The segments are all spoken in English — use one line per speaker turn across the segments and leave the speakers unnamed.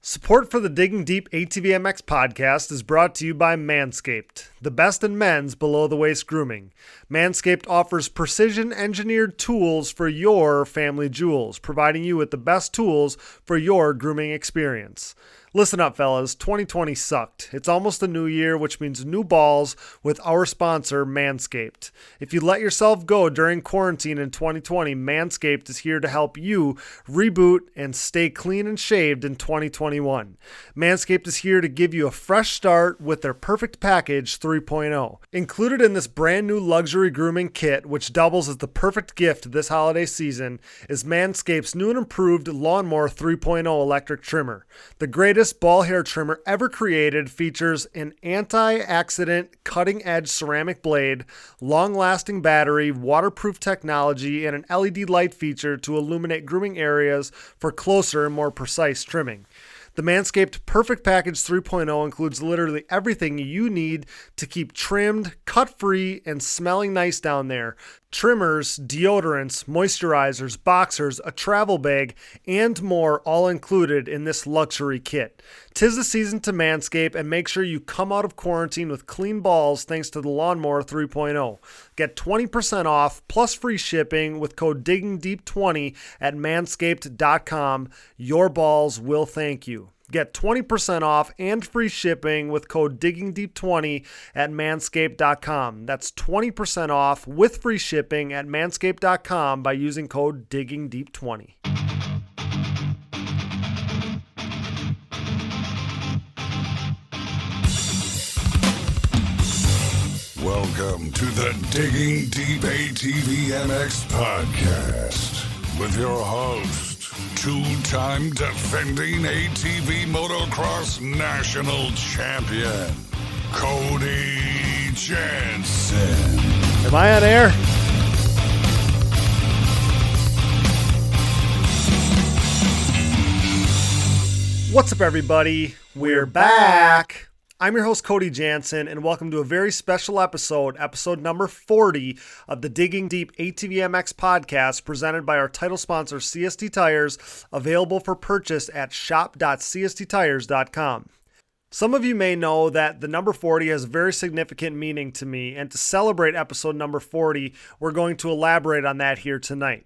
Support for the Digging Deep ATVMX podcast is brought to you by Manscaped, the best in men's below-the-waist grooming. Manscaped offers precision-engineered tools for your family jewels, providing you with the best tools for your grooming experience. Listen up, fellas. 2020 sucked. It's almost a new year, which means new balls with our sponsor, Manscaped. If you let yourself go during quarantine in 2020, Manscaped is here to help you reboot and stay clean and shaved in 2021. Manscaped is here to give you a fresh start with their Perfect Package 3.0. Included in this brand new luxury grooming kit, which doubles as the perfect gift this holiday season, is Manscaped's new and improved Lawnmower 3.0 electric trimmer. The greatest ball hair trimmer ever created, features an anti-accident cutting-edge ceramic blade, long-lasting battery, waterproof technology, and an LED light feature to illuminate grooming areas for closer and more precise trimming. The Manscaped Perfect Package 3.0 includes literally everything you need to keep trimmed, cut-free, and smelling nice down there. Trimmers, deodorants, moisturizers, boxers, a travel bag, and more, all included in this luxury kit. 'Tis the season to Manscaped, and make sure you come out of quarantine with clean balls thanks to the Lawnmower 3.0. Get 20% off plus free shipping with code DIGGINGDEEP20 at manscaped.com. Your balls will thank you. Get 20% off and free shipping with code DIGGINGDEEP20 at manscaped.com. That's 20% off with free shipping at manscaped.com by using code DIGGINGDEEP20.
Welcome to the Digging Deep ATVMX podcast with your host, two-time defending ATV motocross national champion, Cody Janssen.
Am I on air? What's up, everybody? We're back. I'm your host, Cody Janssen, and welcome to a very special episode number 40 of the Digging Deep ATVMX podcast, presented by our title sponsor, CST Tires, available for purchase at shop.csttires.com. Some of you may know that the number 40 has a very significant meaning to me, and to celebrate episode number 40, we're going to elaborate on that here tonight.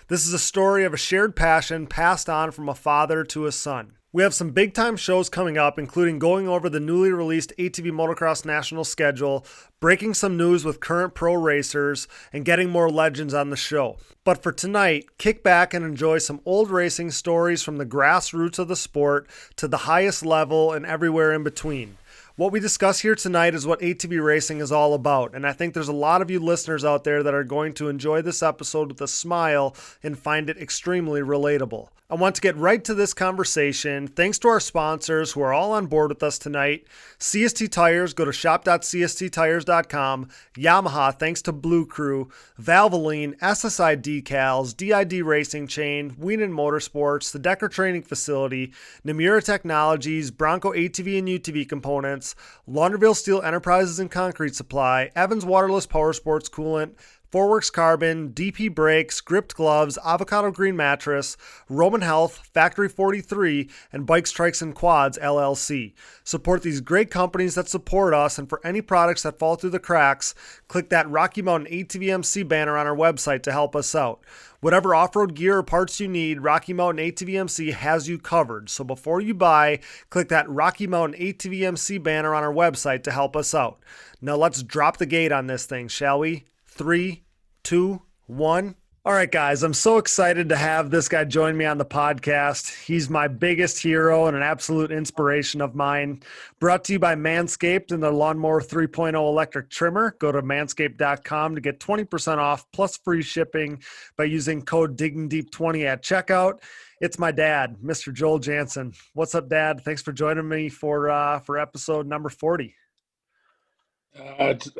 This is a story of a shared passion passed on from a father to a son. We have some big-time shows coming up, including going over the newly released ATV Motocross National schedule, breaking some news with current pro racers, and getting more legends on the show. But for tonight, kick back and enjoy some old racing stories from the grassroots of the sport to the highest level and everywhere in between. What we discuss here tonight is what ATV racing is all about, and I think there's a lot of you listeners out there that are going to enjoy this episode with a smile and find it extremely relatable. I want to get right to this conversation. Thanks to our sponsors who are all on board with us tonight. CST Tires, go to shop.csttires.com. Yamaha, thanks to Blue Crew. Valvoline, Ssi Decals, DID Racing Chain, Wienen Motorsports, the Decker Training Facility, Namura Technologies, Bronco ATV and UTV Components, Launderville Steel Enterprises and Concrete Supply, Evans Waterless Power Sports Coolant, Forworks Carbon, DP Brakes, Gripped Gloves, Avocado Green Mattress, Roman Health, Factory 43, and Bikes, Trikes, and Quads, LLC. Support these great companies that support us, and for any products that fall through the cracks, click that Rocky Mountain ATVMC banner on our website to help us out. Whatever off-road gear or parts you need, Rocky Mountain ATVMC has you covered. So before you buy, click that Rocky Mountain ATVMC banner on our website to help us out. Now let's drop the gate on this thing, shall we? 3, 2, 1. All right, guys, I'm so excited to have this guy join me on the podcast. He's my biggest hero and an absolute inspiration of mine. Brought to you by Manscaped and the Lawnmower 3.0 electric trimmer. Go to manscaped.com to get 20% off plus free shipping by using code DIGGINGDEEP20 at checkout. It's my dad, Mr. Joel Janssen. What's up, Dad? Thanks for joining me for episode number 40.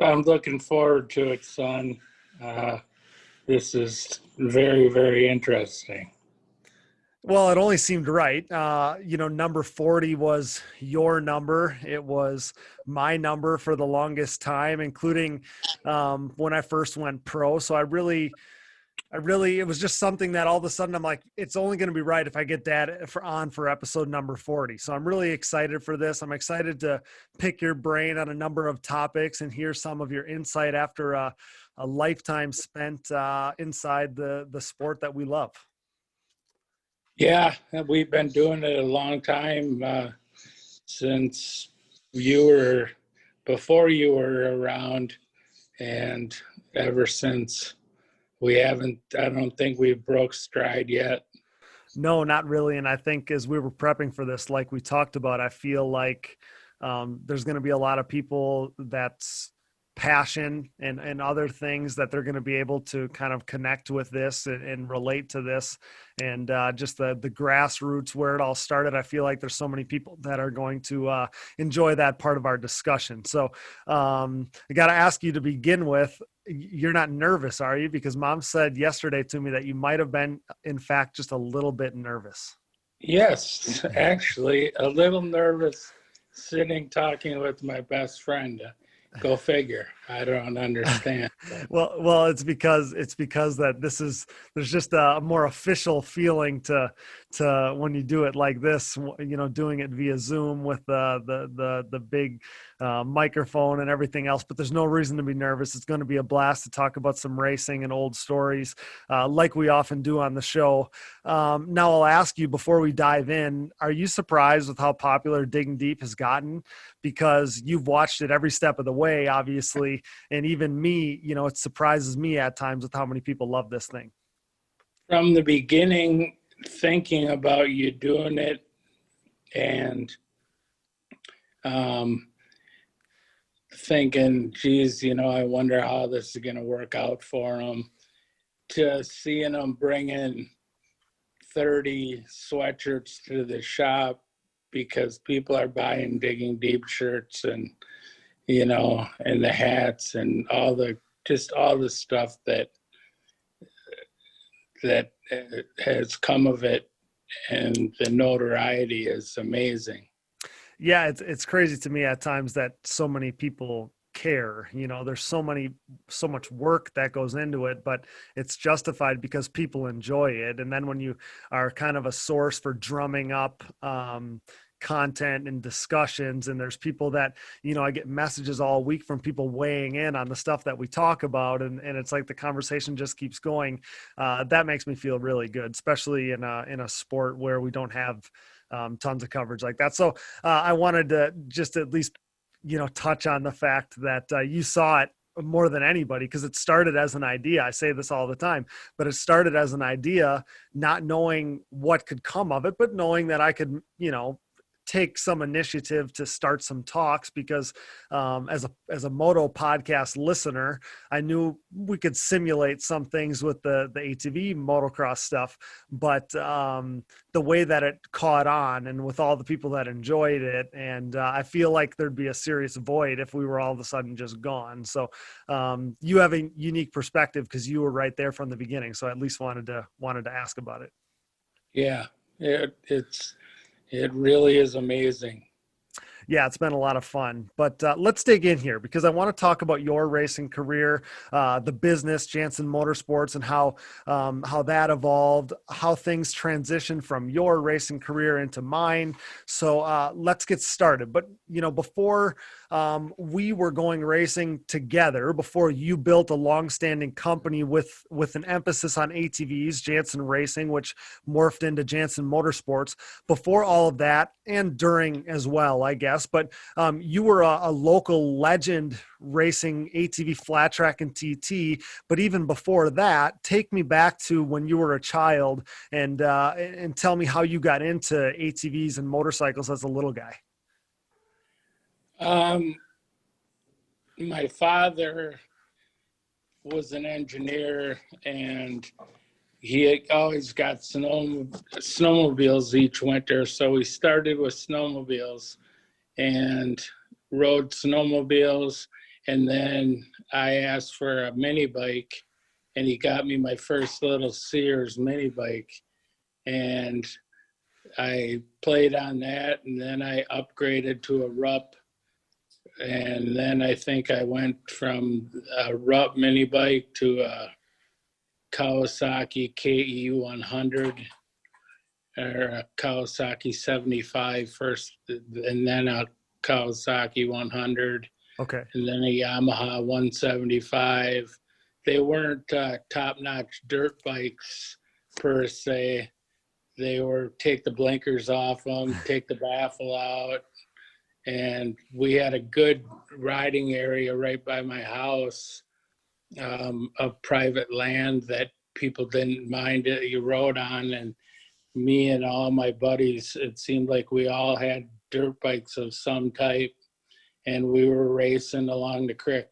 I'm looking forward to it, son. This is very, very interesting.
Well, it only seemed right. Number 40 was your number. It was my number for the longest time, including when I first went pro. So I really it was just something that all of a sudden I'm like, it's only going to be right if I get that for episode number 40. So I'm really excited for this. I'm excited to pick your brain on a number of topics and hear some of your insight after a lifetime spent inside the sport that we love.
Yeah, we've been doing it a long time, since before you were around, and ever since. I don't think we've broke stride yet.
No, not really. And I think as we were prepping for this, like we talked about, I feel like there's going to be a lot of people that's passion and other things that they're going to be able to kind of connect with this and relate to this. And just the grassroots where it all started. I feel like there's so many people that are going to enjoy that part of our discussion. So I got to ask you to begin with, you're not nervous, are you? Because Mom said yesterday to me that you might have been, in fact, just a little bit nervous.
Yes, actually, a little nervous sitting talking with my best friend. Go figure. I don't understand.
Well, it's because that there's just a more official feeling to when you do it like this, doing it via Zoom with the big microphone and everything else. But there's no reason to be nervous. It's going to be a blast to talk about some racing and old stories, like we often do on the show. Now I'll ask you before we dive in: are you surprised with how popular Digging Deep has gotten? Because you've watched it every step of the way, obviously, and even me, it surprises me at times with how many people love this thing.
From the beginning, thinking about you doing it and thinking, geez, I wonder how this is going to work out for them, to seeing them bring in 30 sweatshirts to the shop because people are buying Digging Deep shirts and and the hats and all the stuff that has come of it, and the notoriety is amazing.
Yeah, it's crazy to me at times that so many people care. There's so much work that goes into it, but it's justified because people enjoy it. And then when you are kind of a source for drumming up content and discussions, and there's people that I get messages all week from people weighing in on the stuff that we talk about, and it's like the conversation just keeps going. That makes me feel really good, especially in a sport where we don't have tons of coverage like that. So I wanted to just at least touch on the fact that you saw it more than anybody, because it started as an idea. I say this all the time, but it started as an idea, not knowing what could come of it, but knowing that I could take some initiative to start some talks, because as a moto podcast listener, I knew we could simulate some things with the ATV motocross stuff, but the way that it caught on and with all the people that enjoyed it, and I feel like there'd be a serious void if we were all of a sudden just gone. So you have a unique perspective because you were right there from the beginning. So I at least wanted to ask about it.
Yeah, it really is amazing.
Yeah, it's been a lot of fun, but let's dig in here, because I want to talk about your racing career, the business, Janssen Motorsports, and how that evolved, how things transitioned from your racing career into mine. So let's get started. But before we were going racing together, before you built a long-standing company with an emphasis on ATVs, Janssen Racing, which morphed into Janssen Motorsports. Before all of that, and during as well, I guess, but you were a local legend racing ATV, flat track, and TT. But even before that, take me back to when you were a child and tell me how you got into ATVs and motorcycles as a little guy.
My father was an engineer, and he always got snowmobiles each winter. So we started with snowmobiles and rode snowmobiles. And then I asked for a mini bike, and he got me my first little Sears mini bike. And I played on that, and then I upgraded to a Rupp. And then I think I went from a Rupp mini bike to a Kawasaki KE 100 or a Kawasaki 75 first, and then a Kawasaki 100,
Okay.
and then a Yamaha 175. They weren't top-notch dirt bikes per se. They were take the blinkers off them, take the baffle out, and we had a good riding area right by my house, of private land that people didn't mind it. You rode on, and me and all my buddies, it seemed like we all had dirt bikes of some type, and we were racing along the creek.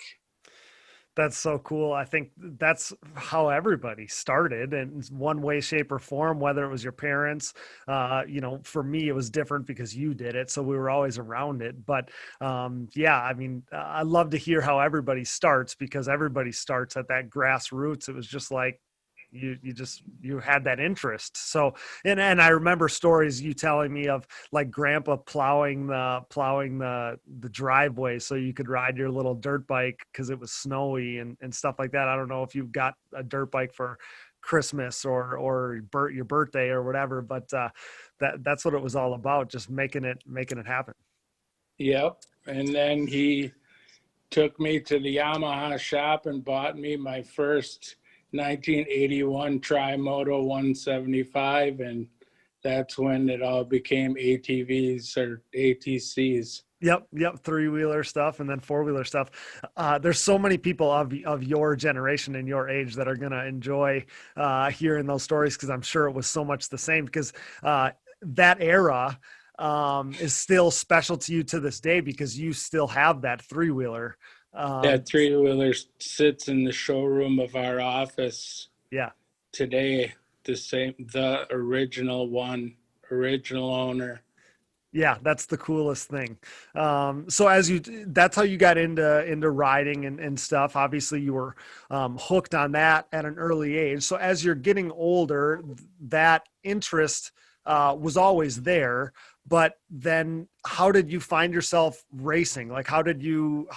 That's so cool. I think that's how everybody started in one way, shape, or form, whether it was your parents. For me, it was different because you did it. So we were always around it. But yeah, I mean, I love to hear how everybody starts, because everybody starts at that grassroots. It was just like, you had that interest. So, and I remember stories you telling me of like grandpa plowing the driveway so you could ride your little dirt bike because it was snowy and stuff like that. I don't know if you got a dirt bike for Christmas or your birthday or whatever, but that's what it was all about, just making it happen.
Yep. And then he took me to the Yamaha shop and bought me my first 1981 Tri-Moto 175, and that's when it all became ATVs or ATCs.
Yep. Three-wheeler stuff and then four-wheeler stuff. There's so many people of your generation and your age that are going to enjoy hearing those stories, because I'm sure it was so much the same, because that era is still special to you to this day, because you still have that three-wheeler.
That three-wheeler sits in the showroom of our office.
Yeah.
Today, the original owner.
Yeah, that's the coolest thing. So that's how you got into riding and stuff. Obviously you were hooked on that at an early age. So as you're getting older, that interest was always there. But then how did you find yourself racing? Like, how did you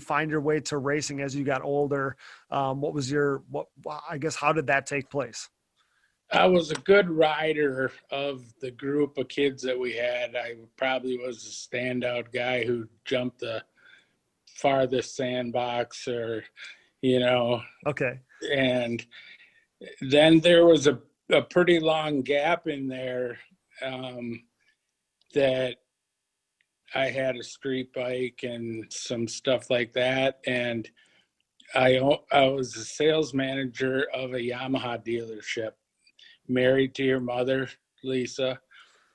find your way to racing as you got older? How did that take place?
I was a good rider of the group of kids that we had. I probably was a standout guy who jumped the farthest sandbox
Okay.
And then there was a pretty long gap in there, that I had a street bike and some stuff like that. And I was a sales manager of a Yamaha dealership, married to your mother, Lisa.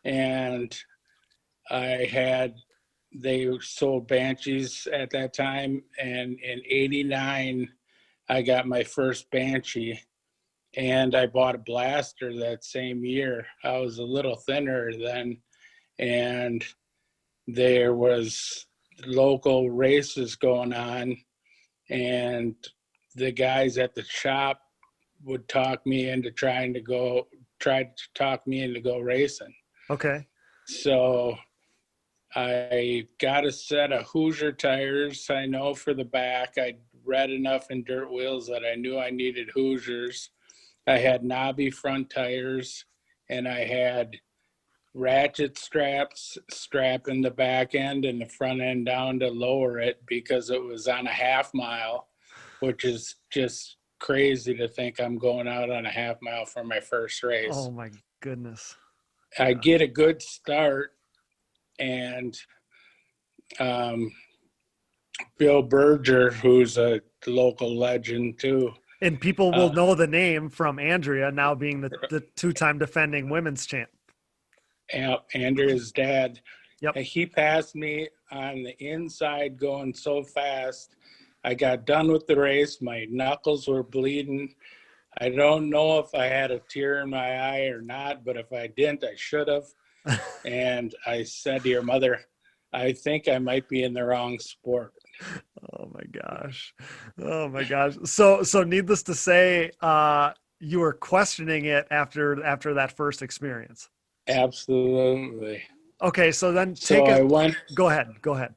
And they sold Banshees at that time. And in '89, I got my first Banshee, and I bought a Blaster that same year. I was a little thinner then, and there was local races going on, and the guys at the shop would talk me into try to talk me into go racing.
Okay.
So I got a set of Hoosier tires, I know, for the back. I read enough in Dirt Wheels that I knew I needed Hoosiers. I had knobby front tires, and I had ratchet straps strapping the back end and the front end down to lower it, because it was on a half mile, which is just crazy to think I'm going out on a half mile for my first race.
Oh my goodness.
I get a good start, and Bill Berger, who's a local legend too.
And people will know the name from Andrea now being the two-time defending women's champ.
Andrea's dad.
Yep.
He passed me on the inside going so fast. I got done with the race. My knuckles were bleeding. I don't know if I had a tear in my eye or not, but if I didn't, I should have. And I said to your mother, I think I might be in the wrong sport.
Oh my gosh. So needless to say, you were questioning it after that first experience.
Absolutely.
Okay. So then go ahead.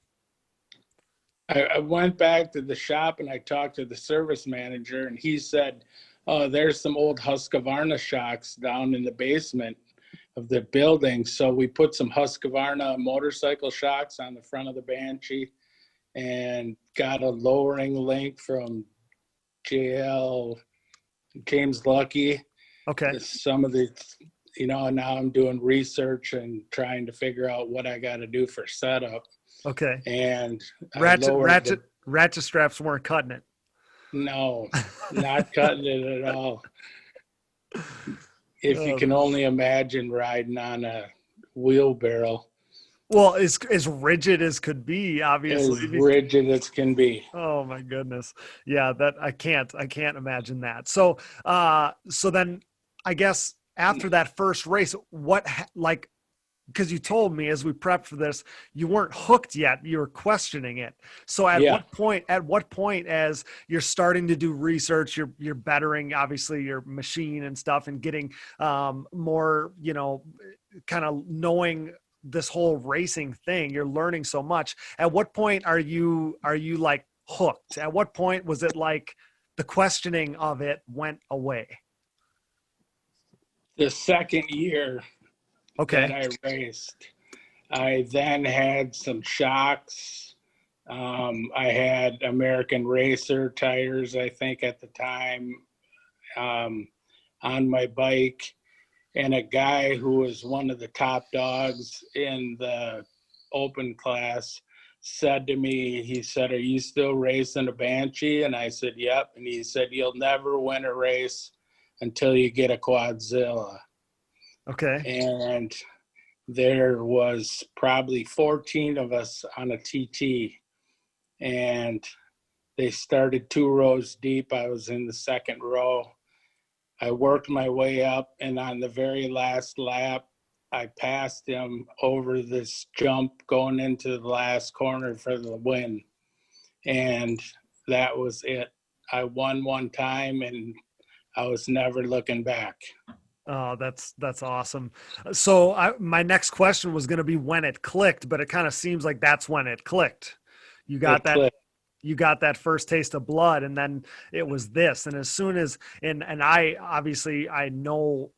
I went back to the shop and I talked to the service manager, and he said, there's some old Husqvarna shocks down in the basement of the building. So we put some Husqvarna motorcycle shocks on the front of the Banshee and got a lowering link from James Lucky.
Okay.
Some of the, now I'm doing research and trying to figure out what I got to do for setup.
Okay.
And
ratchet straps weren't cutting it.
No, not cutting it at all. If you can only imagine riding on a wheelbarrow.
Well, as rigid as could be, obviously.
As rigid as can be.
Oh my goodness. Yeah, that I can't imagine that. So then I guess after that first race, because you told me as we prepped for this, you weren't hooked yet. You were questioning it. So at what point, as you're starting to do research, you're bettering obviously your machine and stuff and getting more, kind of knowing this whole racing thing, you're learning so much. At what point are you like hooked? At what point was it like the questioning of it went away?
The second year that I raced, I then had some shocks. I had American Racer tires, I think at the time, on my bike. And a guy who was one of the top dogs in the open class said to me, he said, "Are you still racing a Banshee?" And I said, "Yep." And he said, "You'll never win a race until you get a Quadzilla."
Okay.
And there was probably 14 of us on a TT. And they started 2 rows deep. I was in the second row. I worked my way up, and on the very last lap, I passed him over this jump going into the last corner for the win. And that was it. I won one time, and I was never looking back.
Oh, that's awesome. So my next question was going to be when it clicked, but it kind of seems like that's when it clicked. You got that first taste of blood, and then it was this. And as soon as, and I know,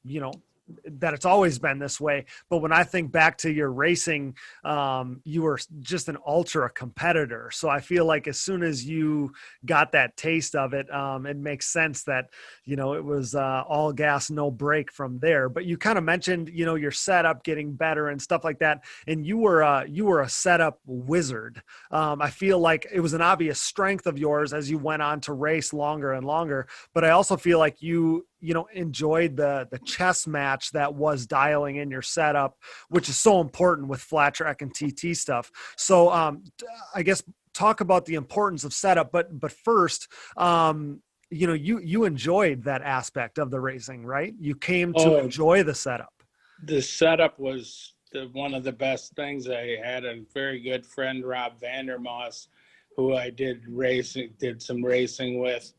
that it's always been this way. But when I think back to your racing, you were just an ultra competitor. So I feel like as soon as you got that taste of it, it makes sense that, it was all gas, no brake from there. But you kind of mentioned, your setup getting better and stuff like that. And you were a setup wizard. I feel like it was an obvious strength of yours as you went on to race longer and longer. But I also feel like you enjoyed the chess match that was dialing in your setup, which is so important with flat track and TT stuff. So I guess talk about the importance of setup, but first, you enjoyed that aspect of the racing, right? You came to enjoy the setup.
The setup was one of the best things. I had a very good friend, Rob Vandermoss, who I did some racing with.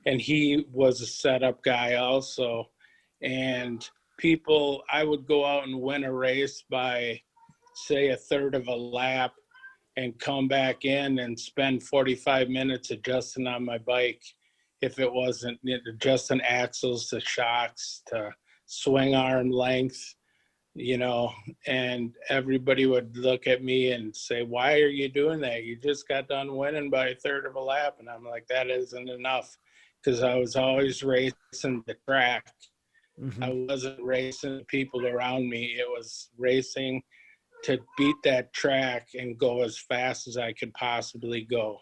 And he was a setup guy also. And I would go out and win a race by, say, a third of a lap and come back in and spend 45 minutes adjusting on my bike. If it wasn't adjusting axles to shocks to swing arm length, and everybody would look at me and say, "Why are you doing that? You just got done winning by a third of a lap." And I'm like, that isn't enough. Because I was always racing the track. Mm-hmm. I wasn't racing the people around me. It was racing to beat that track and go as fast as I could possibly go.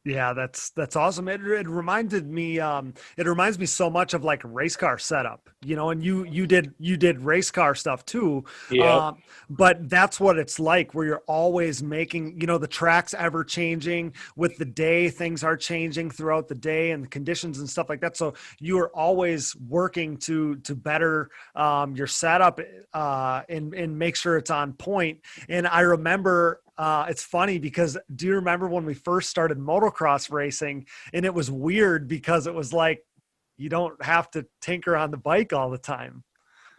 Yeah, that's awesome. It reminded me, it reminds me so much of like race car setup, and you did race car stuff too.
Yeah.
But that's what it's like, where you're always making, the track's ever changing with the day. Things are changing throughout the day and the conditions and stuff like that. So you are always working to better your setup and make sure it's on point. And I remember, it's funny because do you remember when we first started motocross racing, and it was weird because it was like, you don't have to tinker on the bike all the time.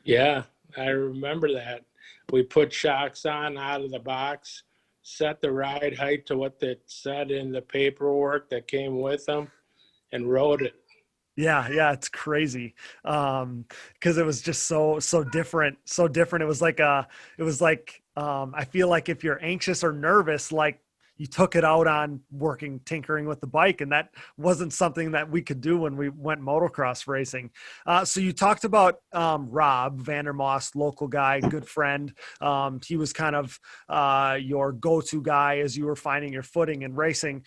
Yeah, I remember that. We put shocks on out of the box, set the ride height to what they said in the paperwork that came with them, and rode it.
Yeah, it's crazy. Because it was just so different, so different. It was like I feel like if you're anxious or nervous, like you took it out on working, tinkering with the bike, and that wasn't something that we could do when we went motocross racing. So you talked about Rob Vandermoss, local guy, good friend. He was kind of your go-to guy as you were finding your footing in racing.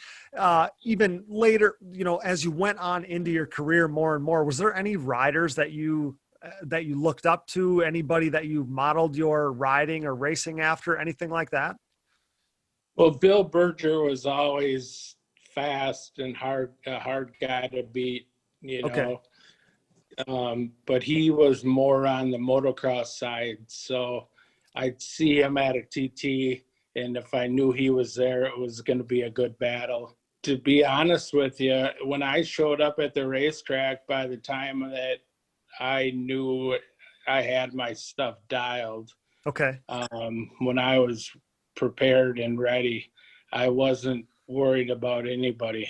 Even later, as you went on into your career more and more, was there any riders that you looked up to? Anybody that you modeled your riding or racing after? Anything like that?
Well, Bill Berger was always fast and a hard guy to beat, you
Okay.
know. But he was more on the motocross side. So I'd see him at a TT, and if I knew he was there, it was going to be a good battle. To be honest with you, when I showed up at the racetrack, by the time that I knew I had my stuff dialed,
Okay.
when I was prepared and ready, I wasn't worried about anybody.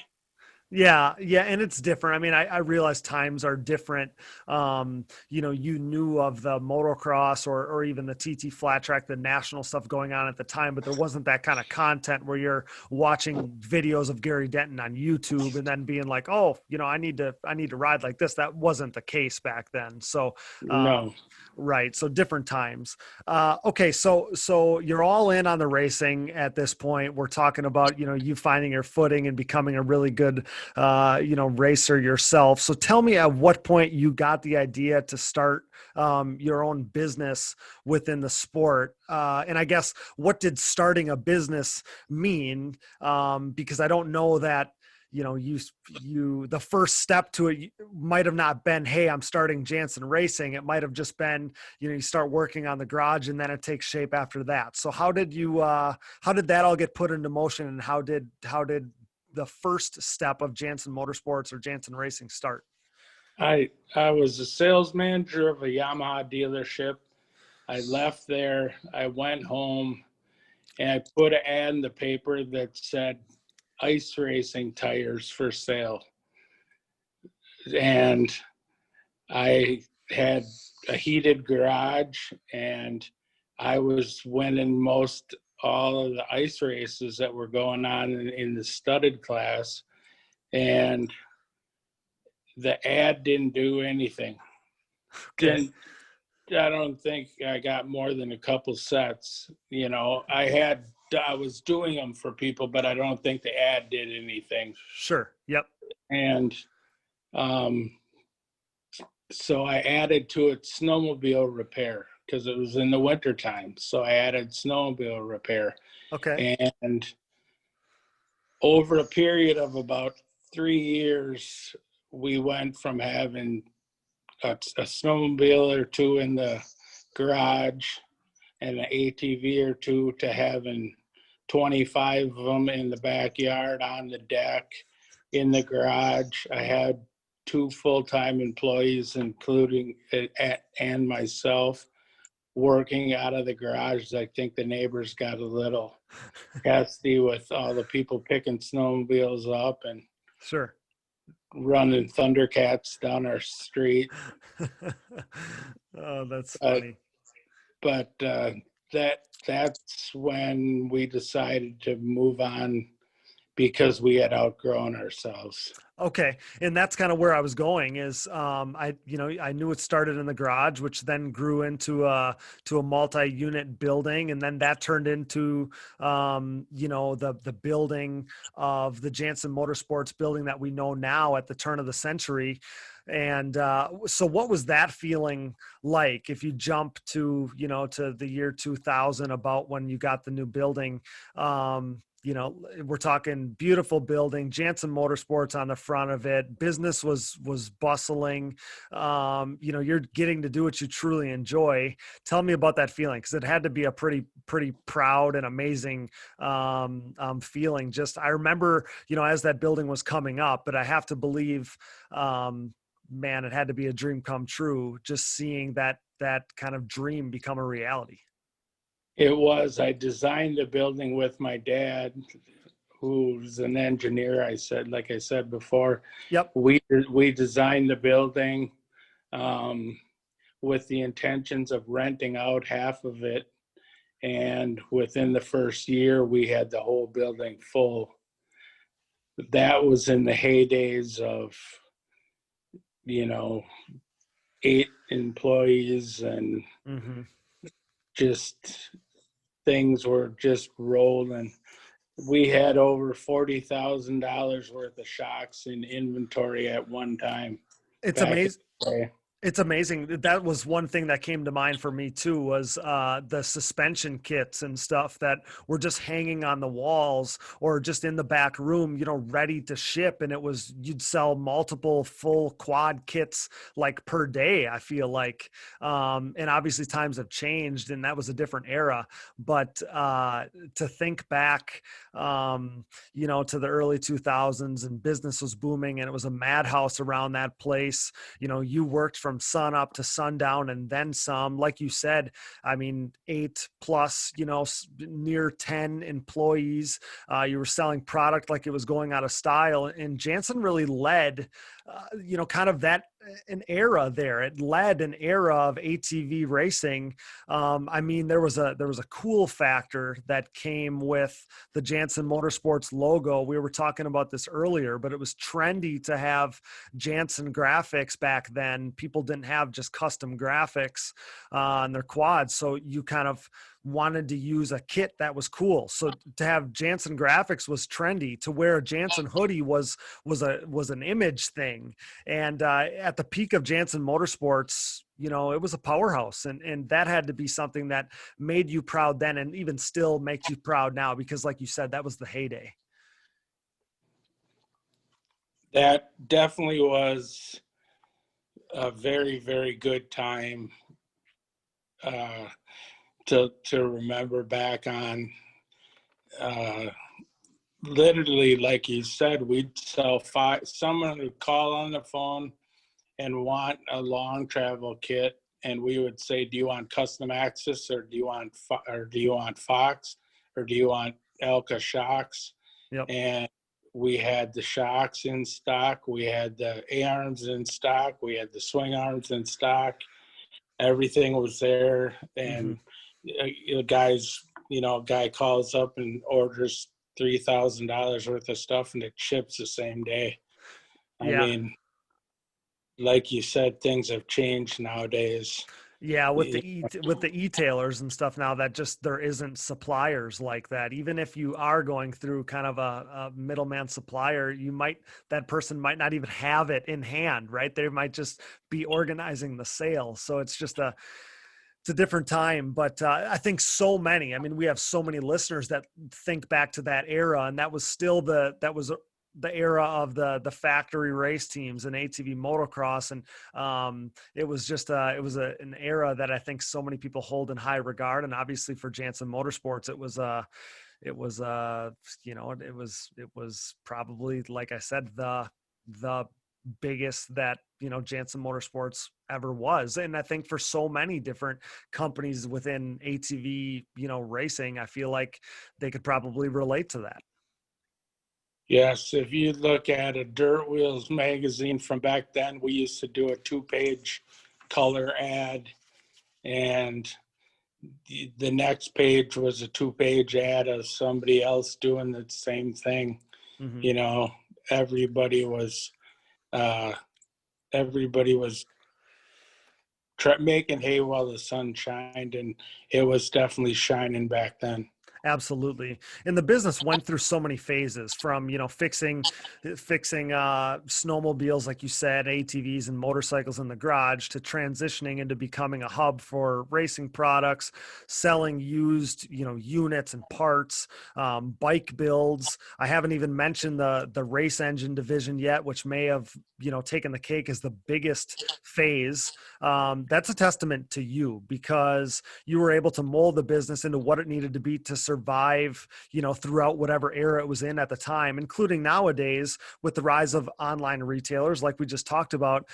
Yeah, and it's different. I mean, I realize times are different. You knew of the motocross or even the TT flat track, the national stuff going on at the time, but there wasn't that kind of content where you're watching videos of Gary Denton on YouTube and then being like, oh, I need to ride like this. That wasn't the case back then. So,
No.
right. So different times. Okay. So you're all in on the racing at this point. We're talking about, you finding your footing and becoming a really good, racer yourself. So tell me at what point you got the idea to start your own business within the sport. And I guess what did starting a business mean? Because I don't know that, the first step to it might have not been, hey, I'm starting Janssen Racing. It might have just been, you start working on the garage and then it takes shape after that. So how did that all get put into motion, and how did the first step of Janssen Motorsports or Janssen Racing start?
I was a sales manager of a Yamaha dealership. I left there. I went home and I put an ad in the paper that said ice racing tires for sale. And I had a heated garage, and I was winning most all of the ice races that were going on in the studded class. And the ad didn't do anything.
Okay.
I don't think I got more than a couple sets. I was doing them for people, but I don't think the ad did anything.
Sure. Yep.
And so I added to it snowmobile repair because it was in the wintertime. So I added snowmobile repair.
Okay.
And over a period of about 3 years, we went from having a snowmobile or two in the garage and an ATV or two to having 25 of them in the backyard, on the deck, in the garage. I had 2 full-time employees, including and myself, working out of the garage. I think the neighbors got a little testy with all the people picking snowmobiles up and
Sure.
running Thundercats down our street.
Oh, that's funny.
But that's when we decided to move on because we had outgrown ourselves.
Okay. And that's kind of where I was going is, I knew it started in the garage, which then grew into to a multi-unit building. And then that turned into, the building of the Janssen Motorsports building that we know now at the turn of the century. And so what was that feeling like if you jump to the year 2000, about when you got the new building? We're talking beautiful building, Janssen Motorsports on the front of it. Business was bustling. You're getting to do what you truly enjoy. Tell me about that feeling, because it had to be a pretty proud and amazing feeling. I remember, as that building was coming up, but I have to believe, man, it had to be a dream come true, just seeing that kind of dream become a reality.
It was. I designed the building with my dad who's an engineer. Like I said before,
Yep.
we designed the building with the intentions of renting out half of it. And within the first year, we had the whole building full. That was in the heydays of, 8 employees, and
Mm-hmm.
just things were just rolling. We had over $40,000 worth of shocks in inventory at one time.
It's
Back in
amazing.
the day.
It's amazing. That was one thing that came to mind for me too, was the suspension kits and stuff that were just hanging on the walls or just in the back room, ready to ship. And you'd sell multiple full quad kits like per day, I feel like. And obviously times have changed and that was a different era. But to think back, to the early 2000s, and business was booming and it was a madhouse around that place. You worked from sun up to sundown and then some. Like you said, 8 plus, near 10 employees. You were selling product like it was going out of style. And Janssen really led, kind of an era there. It led an era of ATV racing. There was a cool factor that came with the Janssen Motorsports logo. We were talking about this earlier, but it was trendy to have Janssen graphics back then. People didn't have just custom graphics on their quads. So you kind of wanted to use a kit that was cool. So to have Janssen graphics was trendy. To wear a Janssen hoodie was an image thing. And at the peak of Janssen Motorsports, it was a powerhouse, and that had to be something that made you proud then, and even still makes you proud now, because like you said, that was the heyday.
That definitely was a very, very good time to remember back on. Literally, like you said, we'd sell 5. Someone would call on the phone and want a long travel kit, and we would say, "Do you want custom Axis, or do you want Fox, or do you want Elka shocks?"
Yep.
And we had the shocks in stock. We had the A-arms in stock. We had the swing arms in stock. Everything was there. And guy calls up and orders $3,000 worth of stuff, and it ships the same day. Like you said, things have changed nowadays.
Yeah, with the e-tailers and stuff now, that just, there isn't suppliers like that. Even if you are going through kind of a middleman supplier, that person might not even have it in hand, right? They might just be organizing the sale. So it's just it's a different time. But I think we have so many listeners that think back to that era, and that was still the era of the factory race teams and ATV motocross. And it was just an era that I think so many people hold in high regard. And obviously for Janssen Motorsports, it was probably, like I said, the biggest that Janssen Motorsports ever was. And I think for so many different companies within ATV racing, I feel like they could probably relate to that.
Yes, if you look at a Dirt Wheels magazine from back then, we used to do a 2-page color ad, and the next page was a 2-page ad of somebody else doing the same thing. Mm-hmm. Everybody was making hay while the sun shined, and it was definitely shining back then.
Absolutely. And the business went through so many phases, from, fixing snowmobiles, like you said, ATVs and motorcycles in the garage, to transitioning into becoming a hub for racing products, selling used, units and parts, bike builds. I haven't even mentioned the race engine division yet, which may have, taken the cake as the biggest phase. That's a testament to you, because you were able to mold the business into what it needed to be to survive, throughout whatever era it was in at the time, including nowadays with the rise of online retailers, like we just talked about.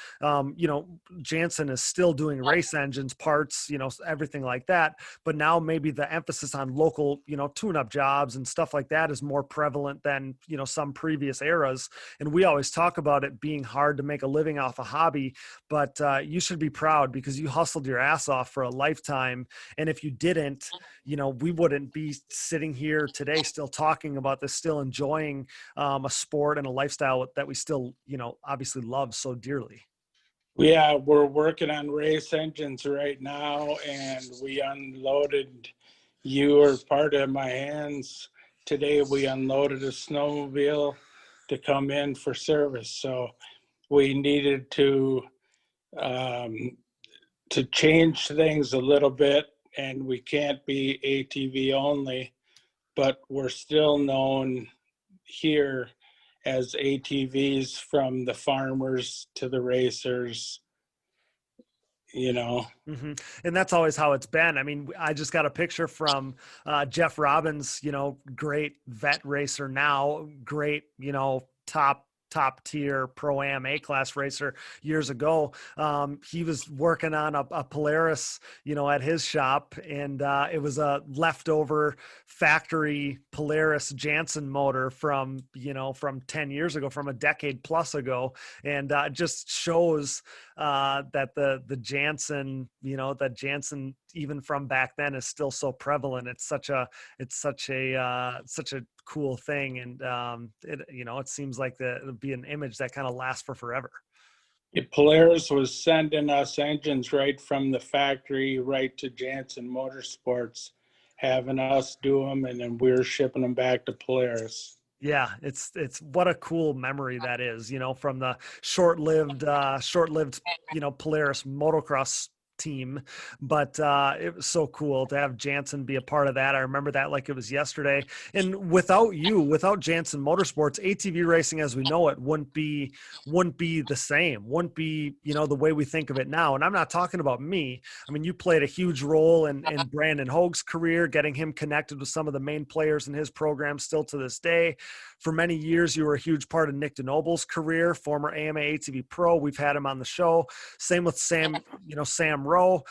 Janssen is still doing race engines, parts, everything like that. But now maybe the emphasis on local, tune-up jobs and stuff like that is more prevalent than, some previous eras. And we always talk about it being hard to make a living off a hobby, but you should be proud because you hustled your ass off for a lifetime. And if you didn't, we wouldn't be sitting here today still talking about this, still enjoying a sport and a lifestyle that we still, obviously love so dearly.
Yeah, we're working on race engines right now, and we unloaded, you were part of my hands. Today we unloaded a snowmobile to come in for service. So we needed to change things a little bit, and we can't be ATV only, but we're still known here as ATVs, from the farmers to the racers,
Mm-hmm. And that's always how it's been. I mean, I just got a picture from Jeff Robbins, great vet racer now, great, top tier pro-am A-class racer years ago. He was working on a Polaris, at his shop, and it was a leftover factory Polaris Janssen motor from 10 years ago, from a decade plus ago. And it just shows that the Janssen, that Janssen, even from back then, is still so prevalent. It's such a cool thing. And it seems like it'll be an image that kind of lasts for forever.
Polaris was sending us engines right from the factory right to Janssen Motorsports, having us do them, and then we're shipping them back to Polaris.
Yeah, it's what a cool memory that is, from the short-lived, Polaris motocross team. But it was so cool to have Janssen be a part of that. I remember that like it was yesterday. And without Janssen Motorsports, ATV racing as we know it wouldn't be the same, wouldn't be, the way we think of it now. And I'm not talking about me. I mean, you played a huge role in Brandon Hoag's career, getting him connected with some of the main players in his program still to this day. For many years, you were a huge part of Nick DeNoble's career, former AMA ATV pro. We've had him on the show. Same with Sam Rowe.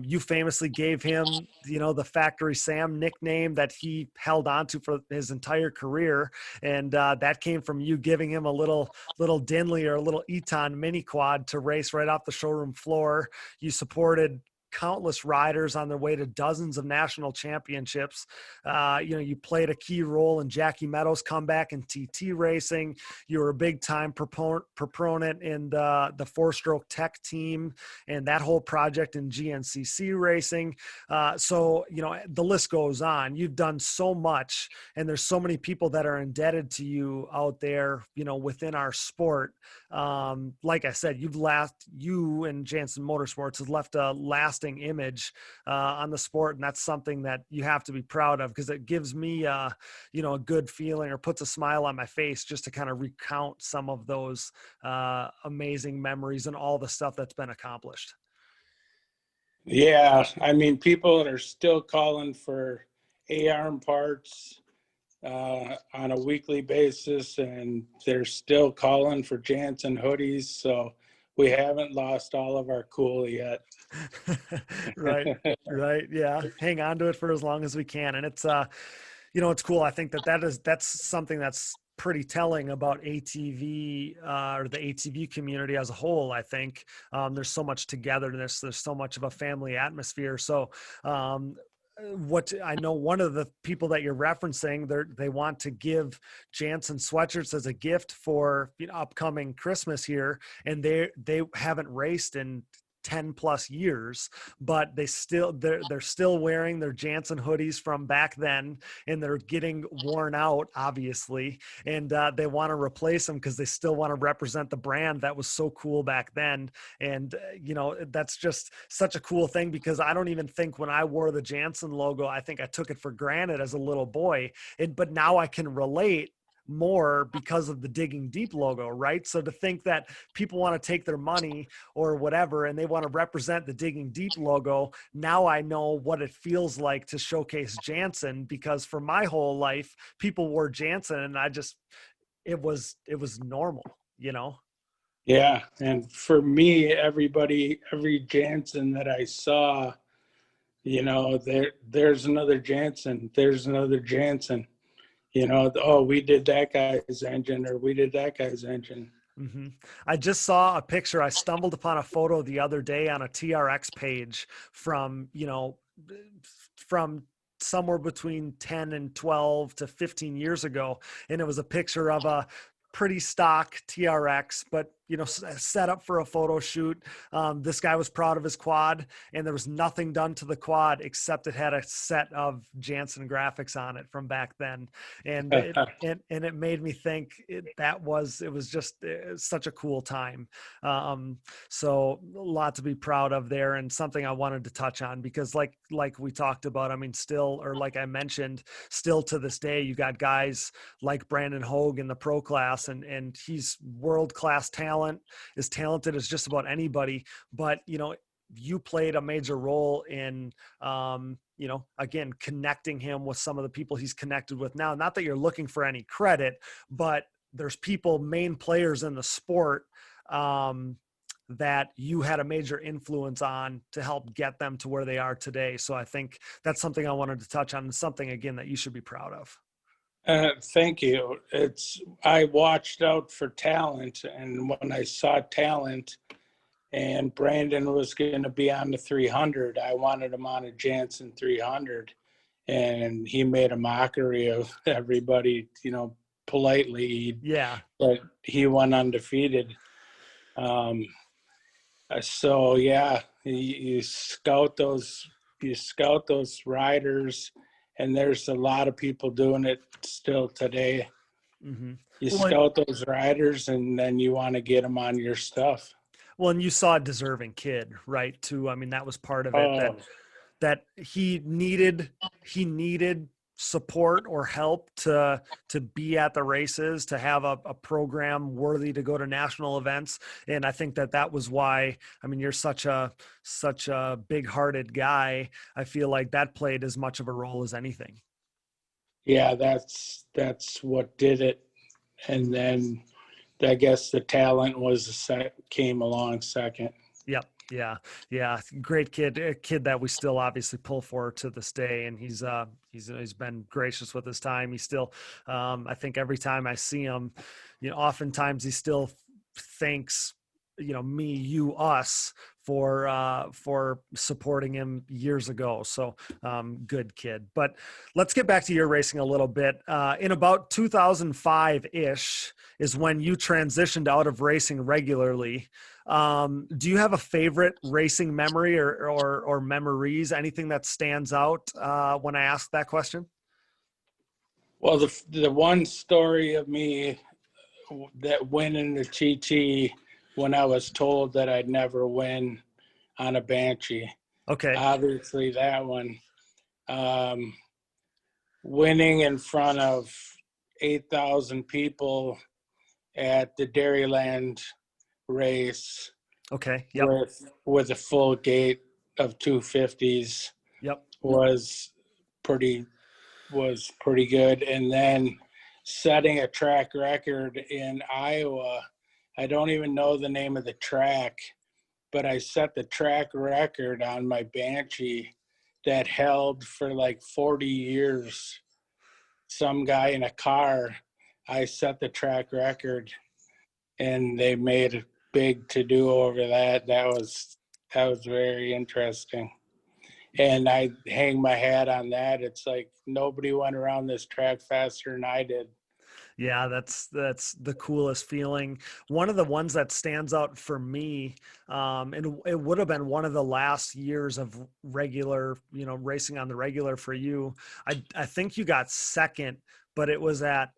You famously gave him, the Factory Sam nickname that he held onto for his entire career. And that came from you giving him a little Dinley or a little Eton mini quad to race right off the showroom floor. You supported countless riders on their way to dozens of national championships. You played a key role in Jackie Meadows' comeback in TT racing. You were a big time proponent in the four-stroke tech team and that whole project in GNCC racing. So the list goes on. You've done so much, and there's so many people that are indebted to you out there, within our sport. Like I said, you and Janssen Motorsports has left a lasting image on the sport, and that's something that you have to be proud of, because it gives me a good feeling, or puts a smile on my face, just to kind of recount some of those amazing memories and all the stuff that's been accomplished.
Yeah, I mean, people are still calling for A-arm parts on a weekly basis, and they're still calling for Janssen hoodies, so we haven't lost all of our cool yet.
Right. Yeah. Hang on to it for as long as we can. And it's, it's cool. I think that's something that's pretty telling about ATV or the ATV community as a whole. I think there's so much togetherness. There's so much of a family atmosphere. So, what I know, one of the people that you're referencing, they want to give Janssen sweatshirts as a gift for upcoming Christmas here, and they haven't raced in 10 plus years, but they're still wearing their Janssen hoodies from back then, and they're getting worn out, obviously, and they want to replace them because they still want to represent the brand that was so cool back then. And that's just such a cool thing, because I don't even think when I wore the Janssen logo, I think I took it for granted as a little boy, but now I can relate more because of the Digging Deep logo, right? So to think that people want to take their money or whatever and they want to represent the Digging Deep logo, now I know what it feels like to showcase Janssen, because for my whole life people wore Janssen and it was normal, you know?
Yeah, and for me, every Jansen that I saw, there's another Jansen, there's another Jansen. Oh, we did that guy's engine, or we did that guy's engine.
Mm-hmm. I just saw a picture. I stumbled upon a photo the other day on a TRX page from, from somewhere between 10 and 12 to 15 years ago. And it was a picture of a pretty stock TRX, but set up for a photo shoot. This guy was proud of his quad, and there was nothing done to the quad except it had a set of Janssen graphics on it from back then, and it made me think it was just such a cool time. So a lot to be proud of there, and something I wanted to touch on because, like we talked about, I mean, like I mentioned, still to this day, you got guys like Brandon Hogue in the pro class, and he's world-class talent, as talented as just about anybody. But, you played a major role in, again, connecting him with some of the people he's connected with now. Not that you're looking for any credit, but there's main players in the sport, that you had a major influence on to help get them to where they are today. So I think that's something I wanted to touch on, and something, again, that you should be proud of.
Thank you. I watched out for talent, and when I saw talent and Brandon was going to be on the 300, I wanted him on a Janssen 300, and he made a mockery of everybody, politely.
Yeah.
But he went undefeated. So yeah, you scout those riders, and there's a lot of people doing it still today.
Mm-hmm.
You scout those riders, and then you want to get them on your stuff.
Well, and you saw a deserving kid, right? Too. I mean, that was part of it, that he needed support or help to be at the races, to have a program worthy to go to national events. And I think that was why, I mean, you're such a big hearted guy. I feel like that played as much of a role as anything.
Yeah, that's what did it. And then I guess the talent came along second.
Yep. Yeah. Great kid, a kid that we still obviously pull for to this day. And he's been gracious with his time. He still, I think every time I see him, oftentimes he still thanks, me, you, us for supporting him years ago. So good kid. But let's get back to your racing a little bit. In about 2005-ish is when you transitioned out of racing regularly. Do you have a favorite racing memory or memories, anything that stands out when I ask that question?
Well, the one story of me that winning the TT when I was told that I'd never win on a Banshee.
Okay.
Obviously that one. Winning in front of 8,000 people at the Dairyland race.
Okay. Yep.
With a full gate of 250s.
Yep.
Was pretty good. And then setting a track record in Iowa. I don't even know the name of the track, but I set the track record on my Banshee that held for like 40 years. Some guy in a car, I set the track record, and they made a big to-do over that. That was very interesting. And I hang my hat on that. It's like nobody went around this track faster than I did.
Yeah, that's the coolest feeling. One of the ones that stands out for me, and it would have been one of the last years of regular, racing on the regular for you. I think you got second, but it was at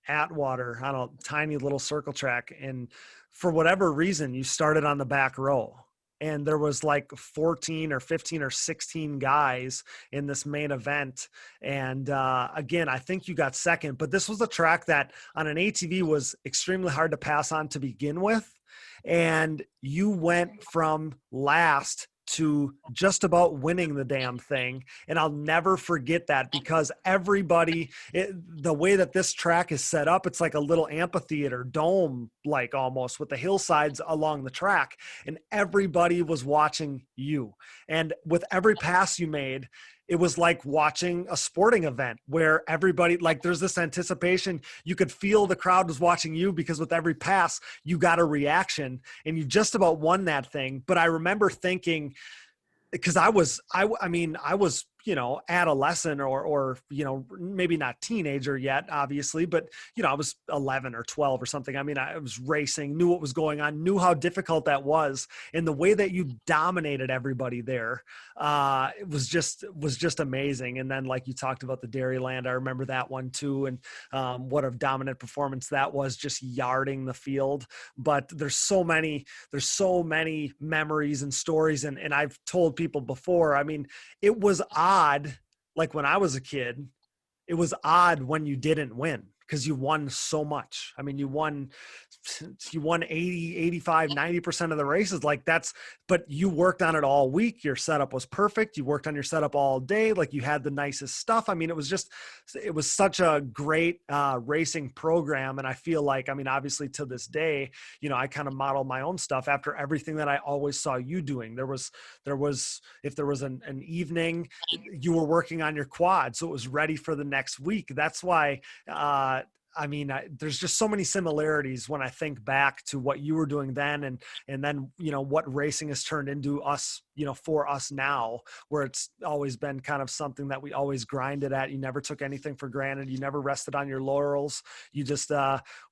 Atwater on a tiny little circle track, and for whatever reason, you started on the back row. and there was like 14 or 15 or 16 guys in this main event. And again, I think you got second, but this was a track that on an ATV was extremely hard to pass on to begin with. And you went from last to just about winning the damn thing. And I'll never forget that, because everybody, the way that this track is set up, it's like a little amphitheater dome, like almost, with the hillsides along the track. And everybody was watching you. And with every pass you made, it was like watching a sporting event where everybody, like, there's this anticipation. You could feel the crowd was watching you, because with every pass you got a reaction, and you just about won that thing. But I remember thinking, because I was, adolescent or, maybe not teenager yet, obviously, but, I was 11 or 12 or something. I mean, I was racing, knew what was going on, knew how difficult that was. And the way that you dominated everybody there, it was just amazing. And then, like you talked about the Dairyland, I remember that one too. And what a dominant performance that was, just yarding the field. But there's so many memories and stories. And I've told people before, I mean, it was odd. Like when I was a kid, it was odd when you didn't win, because you won so much. I mean, you won 80, 85, 90% of the races. Like but you worked on it all week. Your setup was perfect. You worked on your setup all day. Like you had the nicest stuff. I mean, it was such a great racing program. And I feel like, I mean, obviously to this day, I kind of model my own stuff after everything that I always saw you doing. If there was an evening, you were working on your quad, so it was ready for the next week. That's why, there's just so many similarities when I think back to what you were doing then, and then, what racing has turned into us, for us now, where it's always been kind of something that we always grinded at. You never took anything for granted. You never rested on your laurels. You just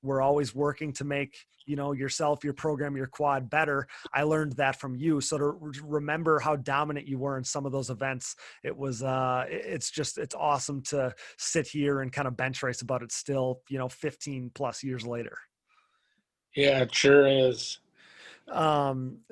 were always working to make, yourself, your program, your quad better. I learned that from you. So to remember how dominant you were in some of those events, it was, it's awesome to sit here and kind of bench race about it still, 15 plus years later.
Yeah, it sure is.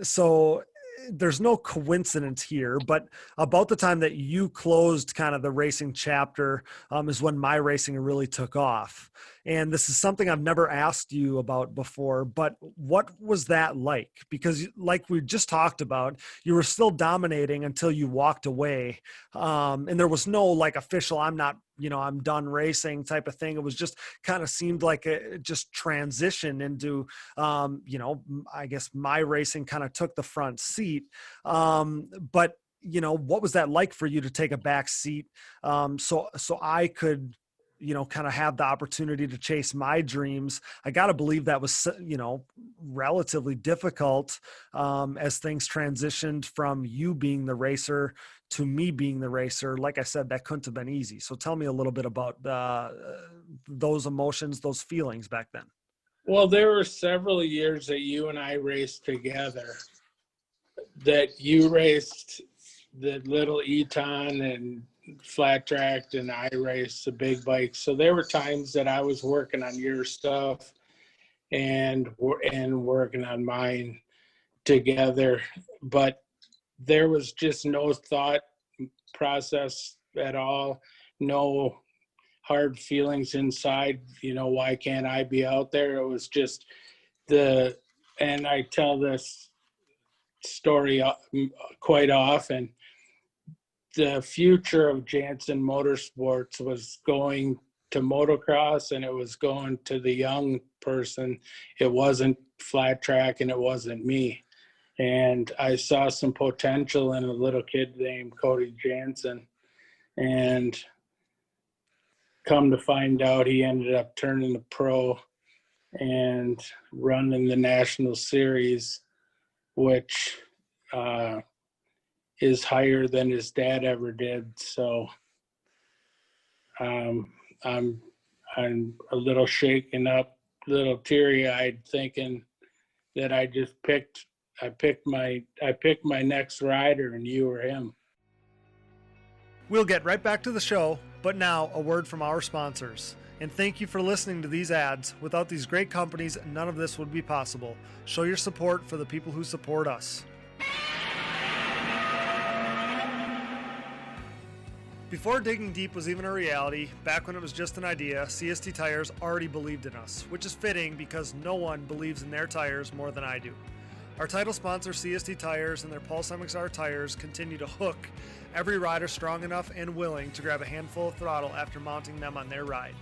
So there's no coincidence here, but about the time that you closed kind of the racing chapter is when my racing really took off. And this is something I've never asked you about before, but what was that like? Because like we just talked about, you were still dominating until you walked away. And there was no like official, I'm done racing type of thing. It was just kind of seemed like it just transitioned into, I guess my racing kind of took the front seat. But what was that like for you to take a back seat? So I could, kind of have the opportunity to chase my dreams. I got to believe that was, relatively difficult as things transitioned from you being the racer to me being the racer. Like I said, that couldn't have been easy. So tell me a little bit about those emotions, those feelings back then.
Well, there were several years that you and I raced together, that you raced the little Eton and flat tracked, and I raced the big bikes. So there were times that I was working on your stuff and working on mine together, but there was just no thought process at all, no hard feelings inside, why can't I be out there? It was just and I tell this story quite often, the future of Janssen Motorsports was going to motocross, and it was going to the young person. It wasn't flat track, and it wasn't me. And I saw some potential in a little kid named Cody Janssen, and come to find out, he ended up turning a pro and running the National Series, which is higher than his dad ever did. So I'm a little shaken up, a little teary-eyed, thinking that I picked my next rider, and you were him.
We'll get right back to the show, but now a word from our sponsors. And thank you for listening to these ads. Without these great companies, none of this would be possible. Show your support for the people who support us. Before Digging Deep was even a reality, back when it was just an idea, CST Tires already believed in us, which is fitting because no one believes in their tires more than I do. Our title sponsor, CST Tires, and their Pulse MXR tires continue to hook every rider strong enough and willing to grab a handful of throttle after mounting them on their ride.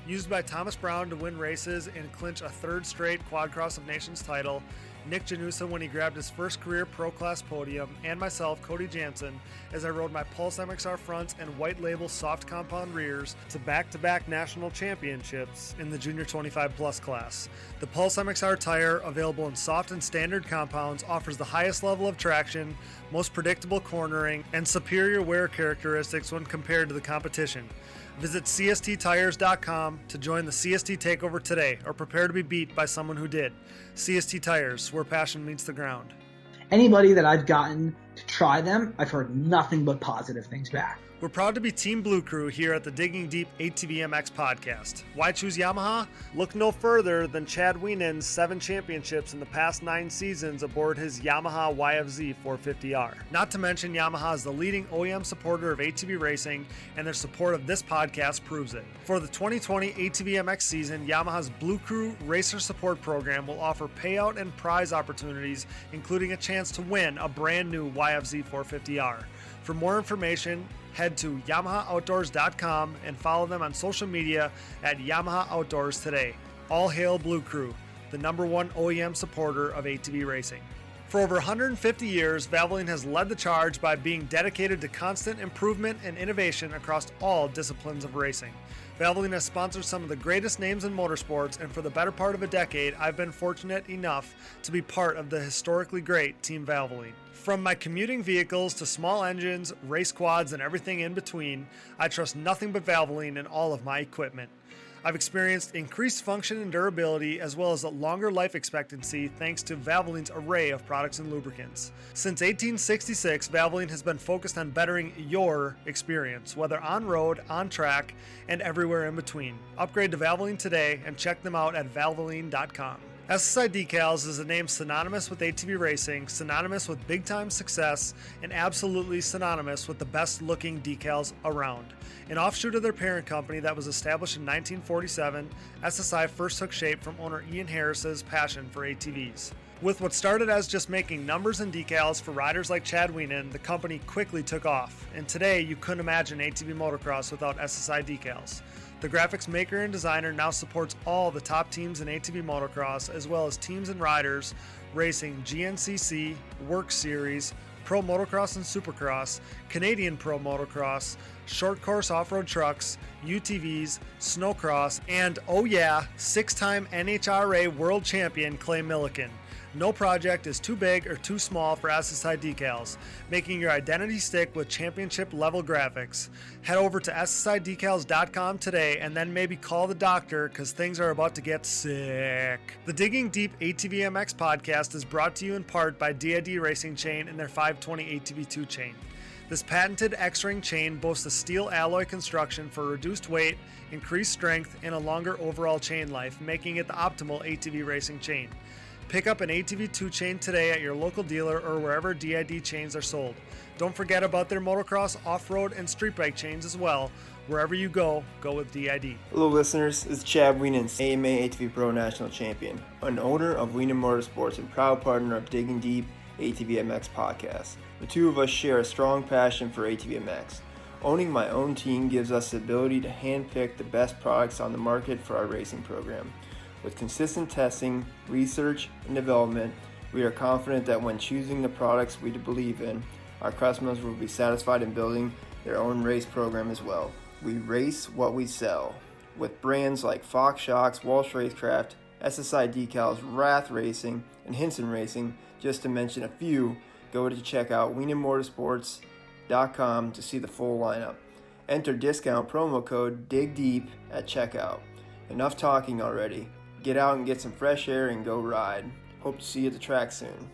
Used by Thomas Brown to win races and clinch a third straight Quad Cross of Nations title, Nick Janusa when he grabbed his first career Pro Class podium, and myself, Cody Janssen, as I rode my Pulse MXR fronts and white label soft compound rears to back-to-back national championships in the Junior 25 Plus class. The Pulse MXR tire, available in soft and standard compounds, offers the highest level of traction, most predictable cornering, and superior wear characteristics when compared to the competition. Visit CSTTires.com to join the CST takeover today, or prepare to be beat by someone who did. CST Tires, where passion meets the ground.
Anybody that I've gotten to try them, I've heard nothing but positive things back.
We're proud to be Team Blue Crew here at the Digging Deep ATV MX podcast. Why choose Yamaha? Look no further than Chad Wienen's 7 championships in the past 9 seasons aboard his Yamaha YFZ 450R. Not to mention, Yamaha is the leading OEM supporter of ATV racing, and their support of this podcast proves it. For the 2020 ATV MX season, Yamaha's Blue Crew Racer Support Program will offer payout and prize opportunities, including a chance to win a brand new YFZ 450R. For more information, head to YamahaOutdoors.com and follow them on social media at Yamaha Outdoors today. All hail Blue Crew, the #1 OEM supporter of ATV racing. For over 150 years, Valvoline has led the charge by being dedicated to constant improvement and innovation across all disciplines of racing. Valvoline has sponsored some of the greatest names in motorsports, and for the better part of a decade, I've been fortunate enough to be part of the historically great Team Valvoline. From my commuting vehicles to small engines, race quads, and everything in between, I trust nothing but Valvoline in all of my equipment. I've experienced increased function and durability, as well as a longer life expectancy thanks to Valvoline's array of products and lubricants. Since 1866, Valvoline has been focused on bettering your experience, whether on road, on track, and everywhere in between. Upgrade to Valvoline today and check them out at valvoline.com. Ssi Decals is a name synonymous with ATV racing, synonymous with big-time success, and absolutely synonymous with the best-looking decals around. An offshoot of their parent company that was established in 1947, SSI first took shape from owner Ian Harris's passion for ATVs. With what started as just making numbers and decals for riders like Chad Wienen, the company quickly took off, and today you couldn't imagine ATV motocross without SSI decals. The graphics maker and designer now supports all the top teams in ATV motocross, as well as teams and riders racing GNCC, Work Series, Pro Motocross and Supercross, Canadian Pro Motocross, short course off-road trucks, UTVs, snowcross, and, oh yeah, 6-time NHRA World Champion Clay Milliken. No project is too big or too small for SSI Decals, making your identity stick with championship-level graphics. Head over to SSIDecals.com today and then maybe call the doctor because things are about to get sick. The Digging Deep ATV MX podcast is brought to you in part by DID Racing Chain and their 520 ATV2 chain. This patented X-ring chain boasts a steel alloy construction for reduced weight, increased strength, and a longer overall chain life, making it the optimal ATV racing chain. Pick up an ATV2 chain today at your local dealer or wherever DID chains are sold. Don't forget about their motocross, off-road, and street bike chains as well. Wherever you go, go with DID.
Hello listeners, this is Chad Wienen, AMA ATV Pro National Champion, an owner of Wienen Motorsports and proud partner of Digging Deep ATV MX podcast. The two of us share a strong passion for ATV MX. Owning my own team gives us the ability to handpick the best products on the market for our racing program. With consistent testing, research, and development, we are confident that when choosing the products we believe in, our customers will be satisfied in building their own race program as well. We race what we sell. With brands like Fox Shocks, Walsh Racecraft, SSI Decals, Wrath Racing, and Hinson Racing, just to mention a few, go to check out WienenMotorsports.com to see the full lineup. Enter discount promo code DIGDEEP at checkout. Enough talking already. Get out and get some fresh air and go ride. Hope to see you at the track soon.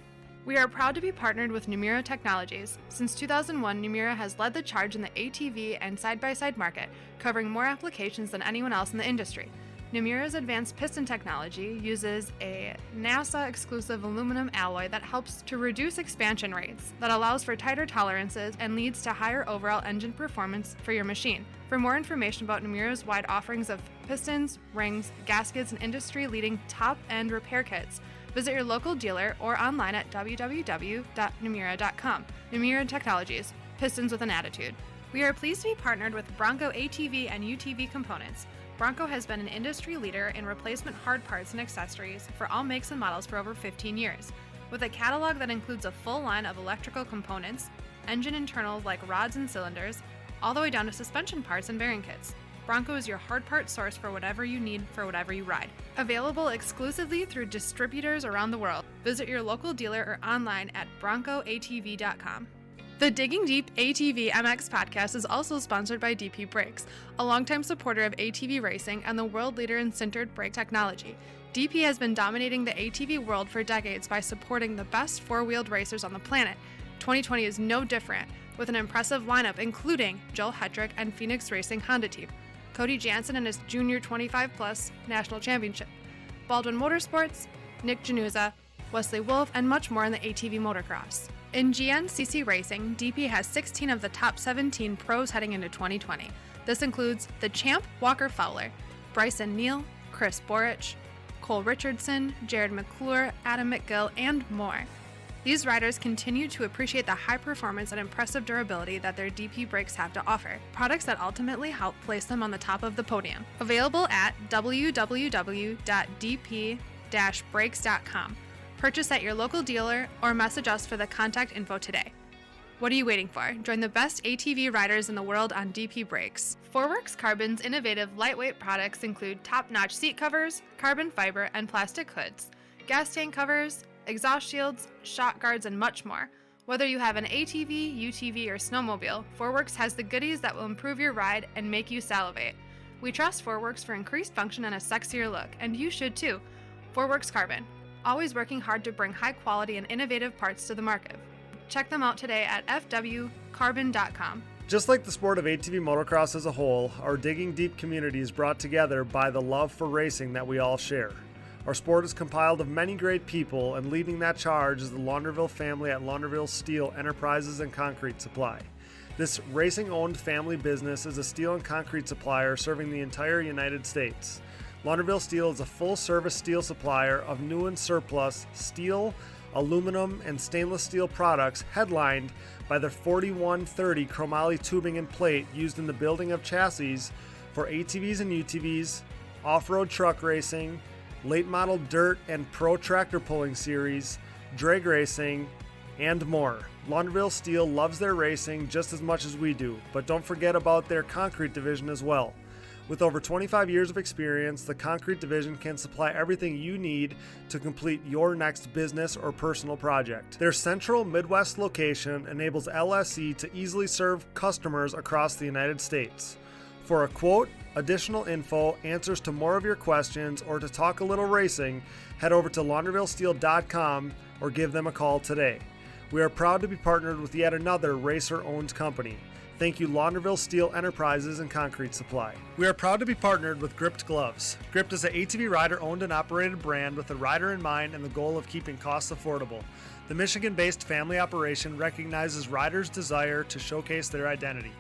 We are proud to be partnered with Numira Technologies. Since 2001, Numira has led the charge in the ATV and side-by-side market, covering more applications than anyone else in the industry. Namura's advanced piston technology uses a NASA-exclusive aluminum alloy that helps to reduce expansion rates, that allows for tighter tolerances, and leads to higher overall engine performance for your machine. For more information about Namura's wide offerings of pistons, rings, gaskets, and industry-leading top-end repair kits, visit your local dealer or online at www.namura.com. Namura Technologies, pistons with an attitude. We are pleased to be partnered with Bronco ATV and UTV Components. Bronco has been an industry leader in replacement hard parts and accessories for all makes and models for over 15 years. With a catalog that includes a full line of electrical components, engine internals like rods and cylinders, all the way down to suspension parts and bearing kits, Bronco is your hard part source for whatever you need for whatever you ride. Available exclusively through distributors around the world. Visit your local dealer or online at broncoatv.com. The Digging Deep ATV MX podcast is also sponsored by DP Brakes, a longtime supporter of ATV racing and the world leader in sintered brake technology. DP has been dominating the ATV world for decades by supporting the best four-wheeled racers on the planet. 2020 is no different, with an impressive lineup including Joel Hetrick and Phoenix Racing Honda Team, Cody Janssen and his Junior 25+ National Championship, Baldwin Motorsports, Nick Januza, Wesley Wolf, and much more in the ATV motocross. In GNCC Racing, DP has 16 of the top 17 pros heading into 2020. This includes the champ Walker Fowler, Bryson Neal, Chris Borich, Cole Richardson, Jared McClure, Adam McGill, and more. These riders continue to appreciate the high performance and impressive durability that their DP brakes have to offer, products that ultimately help place them on the top of the podium. Available at www.dp-brakes.com. Purchase at your local dealer or message us for the contact info today. What are you waiting for? Join the best ATV riders in the world on DP Brakes. Forworks Carbon's innovative lightweight products include top-notch seat covers, carbon fiber, and plastic hoods, gas tank covers, exhaust shields, shock guards, and much more. Whether you have an ATV, UTV, or snowmobile, Forworks has the goodies that will improve your ride and make you salivate. We trust Forworks for increased function and a sexier look, and you should too. Forworks Carbon, always working hard to bring high quality and innovative parts to the market. Check them out today at fwcarbon.com.
Just like the sport of ATV motocross as a whole, our Digging Deep community is brought together by the love for racing that we all share. Our sport is compiled of many great people, and leading that charge is the Launderville family at Launderville Steel Enterprises and Concrete Supply. This racing-owned family business is a steel and concrete supplier serving the entire United States. Launderville Steel is a full-service steel supplier of new and surplus steel, aluminum, and stainless steel products, headlined by their 4130 chromoly tubing and plate used in the building of chassis for ATVs and UTVs, off-road truck racing, late model dirt and pro tractor pulling series, drag racing, and more. Launderville Steel loves their racing just as much as we do, but don't forget about their concrete division as well. With over 25 years of experience, the concrete division can supply everything you need to complete your next business or personal project. Their central Midwest location enables LSE to easily serve customers across the United States. For a quote, additional info, answers to more of your questions, or to talk a little racing, head over to laundervillesteel.com or give them a call today. We are proud to be partnered with yet another racer-owned company. Thank you, Launderville Steel Enterprises and Concrete Supply. We are proud to be partnered with Gripped Gloves. Gripped is an ATV rider-owned and operated brand with the rider in mind and the goal of keeping costs affordable. The Michigan-based family operation recognizes riders' desire to showcase their identity.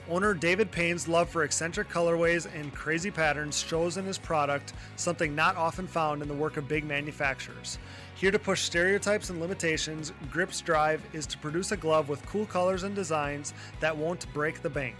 Owner David Payne's love for eccentric colorways and crazy patterns shows in his product, something not often found in the work of big manufacturers. Here to push stereotypes and limitations, Grip's drive is to produce a glove with cool colors and designs that won't break the bank.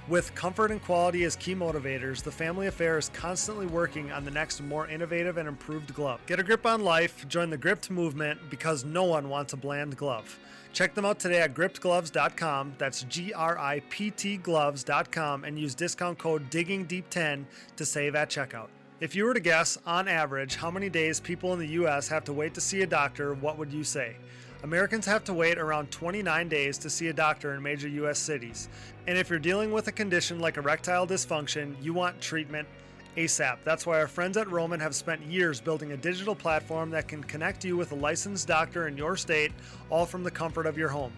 With comfort and quality as key motivators, the family affair is constantly working on the next more innovative and improved glove. Get a grip on life, join the Gripped movement, because no one wants a bland glove. Check them out today at grippedgloves.com, that's GRIPT gloves.com, and use discount code DIGGINGDEEP10 to save at checkout. If you were to guess, on average, how many days people in the U.S. have to wait to see a doctor, what would you say? Americans have to wait around 29 days to see a doctor in major U.S. cities. And if you're dealing with a condition like erectile dysfunction, you want treatment ASAP. That's why our friends at Roman have spent years building a digital platform that can connect you with a licensed doctor in your state, all from the comfort of your home.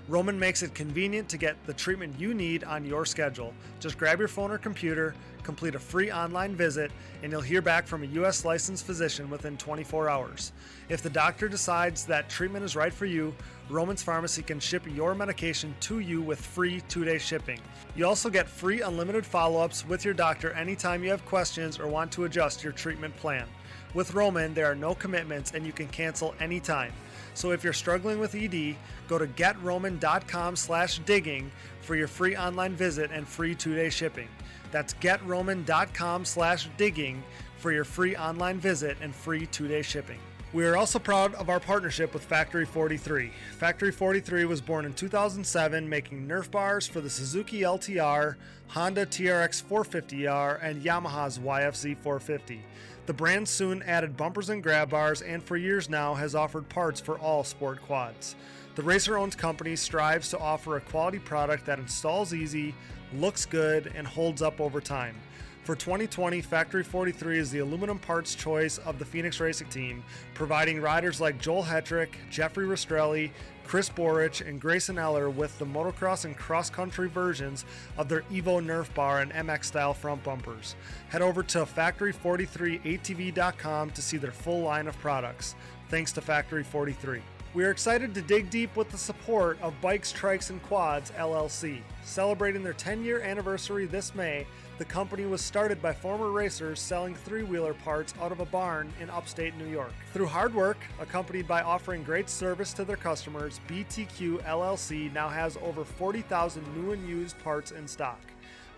Roman makes it convenient to get the treatment you need on your schedule. Just grab your phone or computer, complete a free online visit, and you'll hear back from a U.S. licensed physician within 24 hours. If the doctor decides that treatment is right for you, Roman's Pharmacy can ship your medication to you with free 2-day shipping. You also get free unlimited follow-ups with your doctor anytime you have questions or want to adjust your treatment plan. With Roman, there are no commitments and you can cancel anytime. So if you're struggling with ED, go to getroman.com/digging for your free online visit and free 2-day shipping. That's getroman.com/digging for your free online visit and free 2-day shipping. We are also proud of our partnership with Factory 43. Factory 43 was born in 2007, making Nerf bars for the Suzuki LTR, Honda TRX 450R, and Yamaha's YFZ 450. The brand soon added bumpers and grab bars, and for years now has offered parts for all sport quads. The racer-owned company strives to offer a quality product that installs easy, looks good, and holds up over time. For 2020, Factory 43 is the aluminum parts choice of the Phoenix Racing Team, providing riders like Joel Hetrick, Jeffrey Rastrelli, Chris Borich, and Grayson Eller with the motocross and cross-country versions of their Evo Nerf bar and MX-style front bumpers. Head over to factory43atv.com to see their full line of products. Thanks to Factory 43. We are excited to dig deep with the support of Bikes, Trikes, and Quads, LLC. Celebrating their 10-year anniversary this May, the company was started by former racers selling three-wheeler parts out of a barn in upstate New York. Through hard work, accompanied by offering great service to their customers, BTQ LLC now has over 40,000 new and used parts in stock.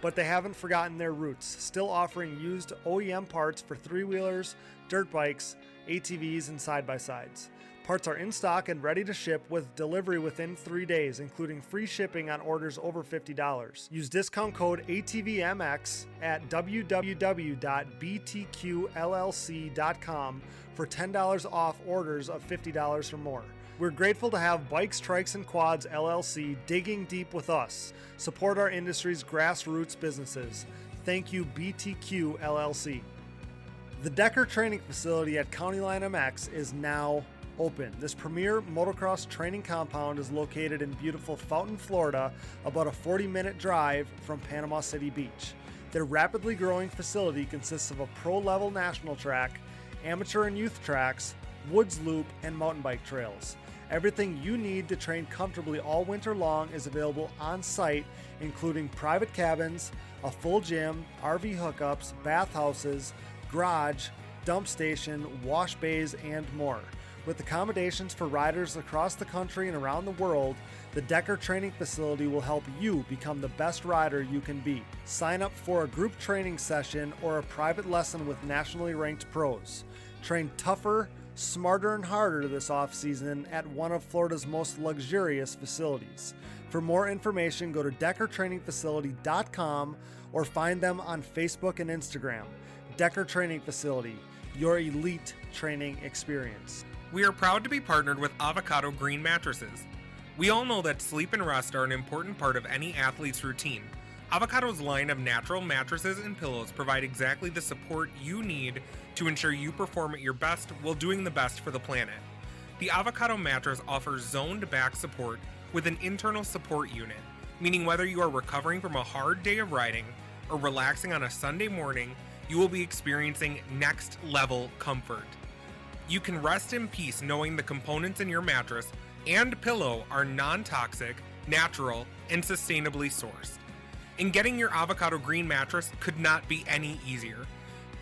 But they haven't forgotten their roots, still offering used OEM parts for three-wheelers, dirt bikes, ATVs, and side-by-sides. Parts are in stock and ready to ship with delivery within 3 days, including free shipping on orders over $50. Use discount code ATVMX at www.btqllc.com for $10 off orders of $50 or more. We're grateful to have Bikes, Trikes, and Quads LLC digging deep with us. Support our industry's grassroots businesses. Thank you, BTQ LLC. The Decker Training Facility at County Line MX is now open. This premier motocross training compound is located in beautiful Fountain, Florida, about a 40-minute drive from Panama City Beach. Their rapidly growing facility consists of a pro-level national track, amateur and youth tracks, woods loop, and mountain bike trails. Everything you need to train comfortably all winter long is available on site, including private cabins, a full gym, RV hookups, bathhouses, garage, dump station, wash bays, and more. With accommodations for riders across the country and around the world, the Decker Training Facility will help you become the best rider you can be. Sign up for a group training session or a private lesson with nationally ranked pros. Train tougher, smarter, and harder this off-season at one of Florida's most luxurious facilities. For more information, go to DeckerTrainingFacility.com or find them on Facebook and Instagram. Decker Training Facility, your elite training experience.
We are proud to be partnered with Avocado Green Mattresses. We all know that sleep and rest are an important part of any athlete's routine. Avocado's line of natural mattresses and pillows provide exactly the support you need to ensure you perform at your best while doing the best for the planet. The Avocado mattress offers zoned back support with an internal support unit, meaning whether you are recovering from a hard day of riding or relaxing on a Sunday morning, you will be experiencing next level comfort. You can rest in peace knowing the components in your mattress and pillow are non-toxic, natural, and sustainably sourced. And getting your Avocado Green mattress could not be any easier.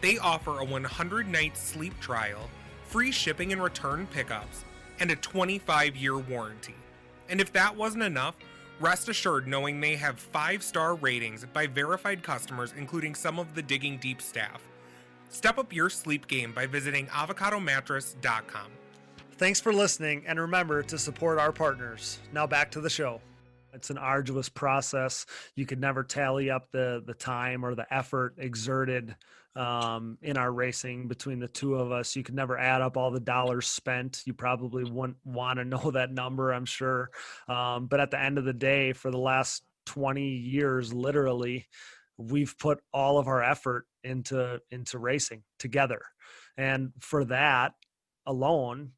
They offer a 100-night sleep trial, free shipping and return pickups, and a 25-year warranty. And if that wasn't enough, rest assured knowing they have 5-star ratings by verified customers, including some of the Digging Deep staff. Step up your sleep game by visiting avocadomattress.com.
Thanks for listening, and remember to support our partners. Now back to the show. It's an arduous process. You could never tally up the time or the effort exerted in our racing between the two of us. You could never add up all the dollars spent. You probably wouldn't want to know that number, I'm sure. But at the end of the day, for the last 20 years, literally, we've put all of our effort into racing together. And for that alone,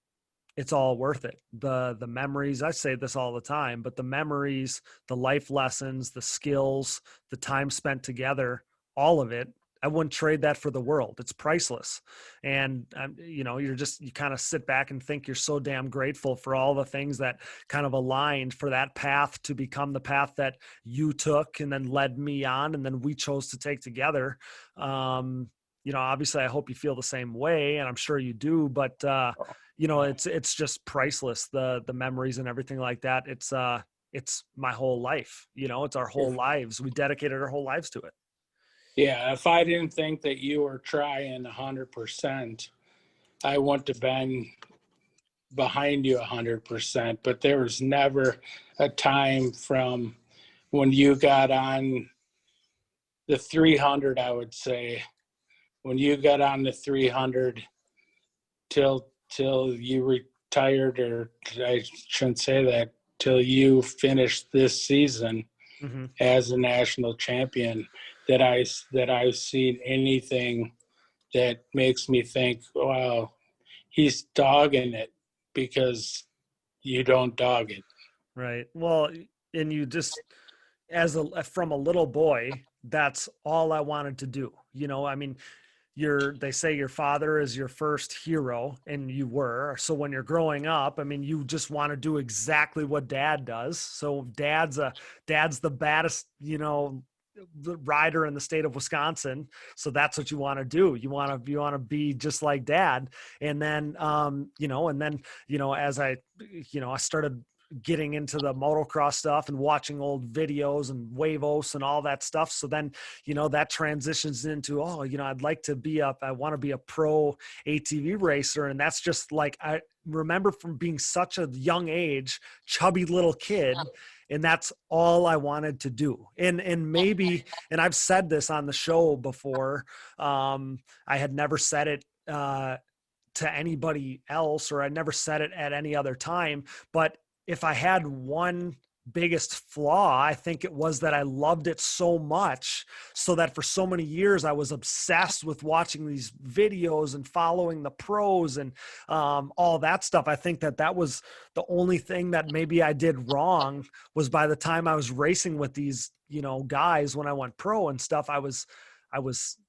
it's all worth it. The memories, I say this all the time, but the memories, the life lessons, the skills, the time spent together, all of it, I wouldn't trade that for the world. It's priceless. And, you know, you kind of sit back and think you're so damn grateful for all the things that kind of aligned for that path to become the path that you took and then led me on. And then we chose to take together. You know, obviously I hope you feel the same way, and I'm sure you do, but, you know, it's just priceless. The memories and everything like that. It's my whole life, you know, it's our whole lives. We dedicated our whole lives to it.
Yeah, if I didn't think that you were trying 100%, I wouldn't have been behind you 100%. But there was never a time from when you got on the 300, I would say, when you got on the 300 till you retired, or I shouldn't say that, till you finished this season as a national champion, that I've seen anything that makes me think, wow, he's dogging it, because you don't dog it.
Right. Well, and you just, from a little boy, that's all I wanted to do. You know, I mean, they say your father is your first hero, and you were. So when you're growing up, I mean, you just want to do exactly what dad does. So dad's the baddest, you know, rider in the state of Wisconsin. So that's what you want to do. You want to be just like dad. And then, you know, as I started getting into the motocross stuff and watching old videos and Wavos and all that stuff. So then, you know, that transitions into, oh, you know, I want to be a pro ATV racer. And that's just like, I remember from being such a young age, chubby little kid. And that's all I wanted to do. And maybe, and I've said this on the show before, I had never said it, to anybody else, or I never said it at any other time, but if I had one biggest flaw, I think it was that I loved it so much, so that for so many years I was obsessed with watching these videos and following the pros and all that stuff. I think that was the only thing that maybe I did wrong, was by the time I was racing with these, you know, guys, when I went pro and stuff, I was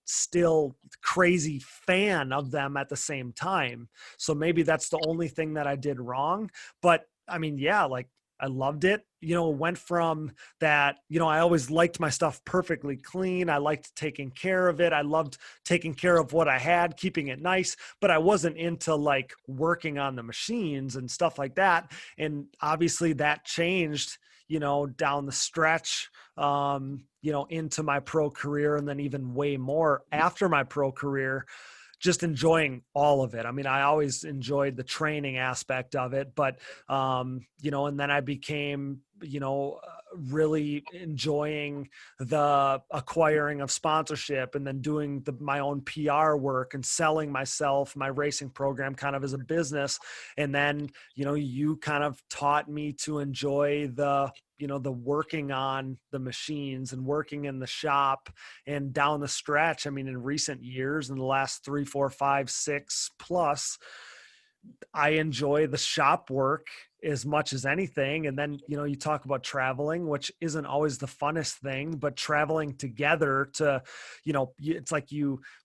still crazy fan of them at the same time. So maybe that's the only thing that I did wrong. But I mean, yeah, like I loved it. You know, went from that, you know, I always liked my stuff perfectly clean. I liked taking care of it. I loved taking care of what I had, keeping it nice, but I wasn't into like working on the machines and stuff like that. And obviously that changed, you know, down the stretch, you know, into my pro career, and then even way more after my pro career. Just enjoying all of it. I mean, I always enjoyed the training aspect of it, but, you know, and then I became, you know, really enjoying the acquiring of sponsorship, and then doing my own PR work and selling myself, my racing program kind of as a business. And then, you know, you kind of taught me to enjoy the working on the machines and working in the shop. And down the stretch, I mean, in recent years, in the last 3, 4, 5, 6 plus, I enjoy the shop work as much as anything. And then, you know, you talk about traveling, which isn't always the funnest thing, but traveling together to, you know, it's like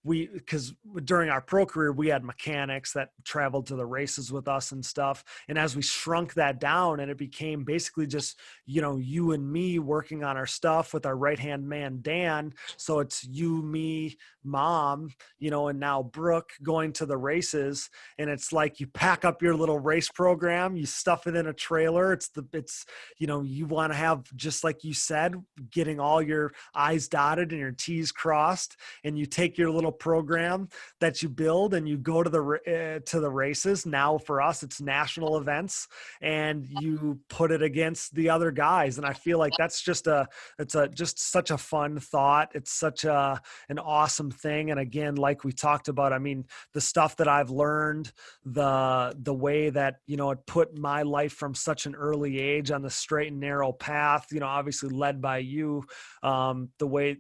because during our pro career, we had mechanics that traveled to the races with us and stuff. And as we shrunk that down, and it became basically just, you know, you and me working on our stuff with our right-hand man, Dan. So it's you, me, Mom, you know, and now Brooke going to the races. And it's like, you pack up your little race program, you stuff it in a trailer. It's you know, you want to have, just like you said, getting all your I's dotted and your T's crossed, and you take your little program that you build and you go to the races. Now for us, it's national events, and you put it against the other guys. And I feel like that's just such a fun thought. It's such an awesome thing. And again, like we talked about, I mean, the stuff that I've learned, the way that, you know, it put my life from such an early age on the straight and narrow path, obviously led by you, the way,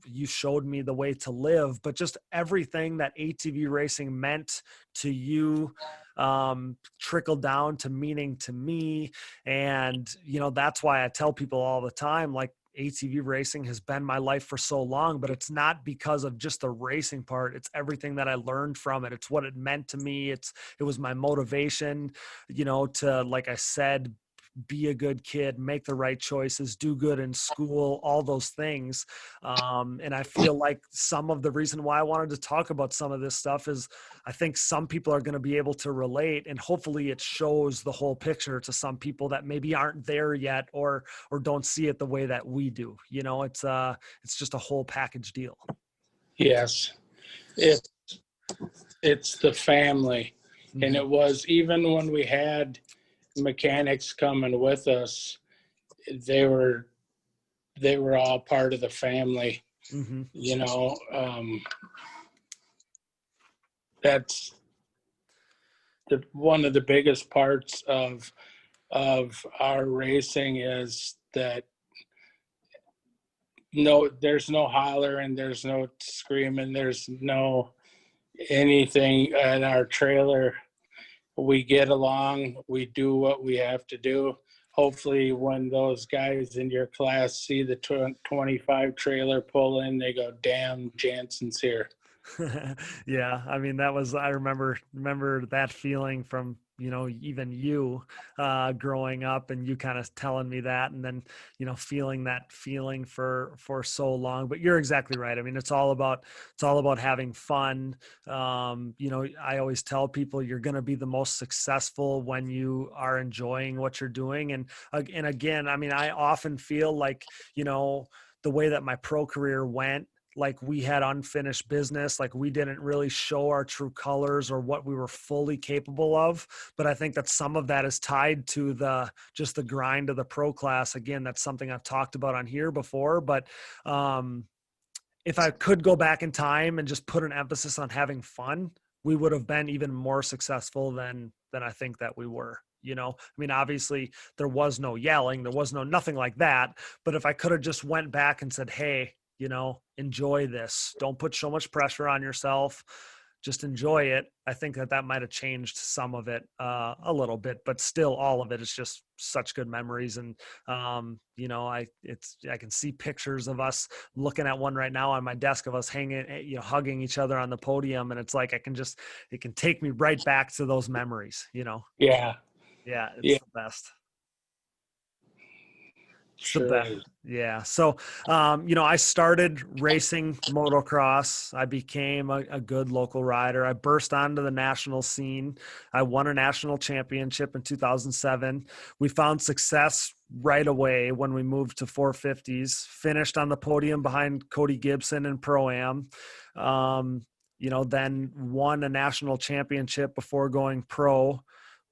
you showed me the way to live, but just everything that ATV racing meant to you, trickled down to meaning to me. And, that's why I tell people all the time, like, ATV racing has been my life for so long, but it's not because of just the racing part. It's everything that I learned from it. It's what it meant to me. It was my motivation, to, like I said, be a good kid, make the right choices, do good in school, all those things. And I feel like some of the reason why I wanted to talk about some of this stuff is I think some people are going to be able to relate, and hopefully it shows the whole picture to some people that maybe aren't there yet or don't see it the way that we do. It's just a whole package deal.
Yes. It's the family.
Mm-hmm.
And it was, even when we had mechanics coming with us, they were all part of the family.
Mm-hmm.
That's one of the biggest parts of our racing is that there's no hollering, there's no screaming, there's no anything in our trailer. We get along, we do what we have to do. Hopefully when those guys in your class see the 25 trailer pull in, they go, damn, Janssen's here.
Yeah. I mean, I remember that feeling from, even you, growing up, and you kind of telling me that, and then, feeling that feeling for so long. But you're exactly right. I mean, it's all about having fun. I always tell people you're going to be the most successful when you are enjoying what you're doing. And again, I mean, I often feel like, the way that my pro career went, like we had unfinished business, like we didn't really show our true colors or what we were fully capable of. But I think that some of that is tied to the grind of the pro class. Again, that's something I've talked about on here before, but if I could go back in time and just put an emphasis on having fun, we would have been even more successful than I think that we were. I mean, obviously there was no yelling, there was nothing like that. But if I could have just went back and said, hey, enjoy this. Don't put so much pressure on yourself. Just enjoy it. I think that might have changed some of it a little bit, but still all of it is just such good memories. And, I can see pictures of us looking at one right now on my desk of us hanging, hugging each other on the podium. And it's like, it can take me right back to those memories,
Yeah.
Yeah. It's the best.
Sure.
Yeah. So, I started racing motocross. I became a good local rider. I burst onto the national scene. I won a national championship in 2007. We found success right away when we moved to 450s, finished on the podium behind Cody Gibson in Pro-Am. Then won a national championship before going pro.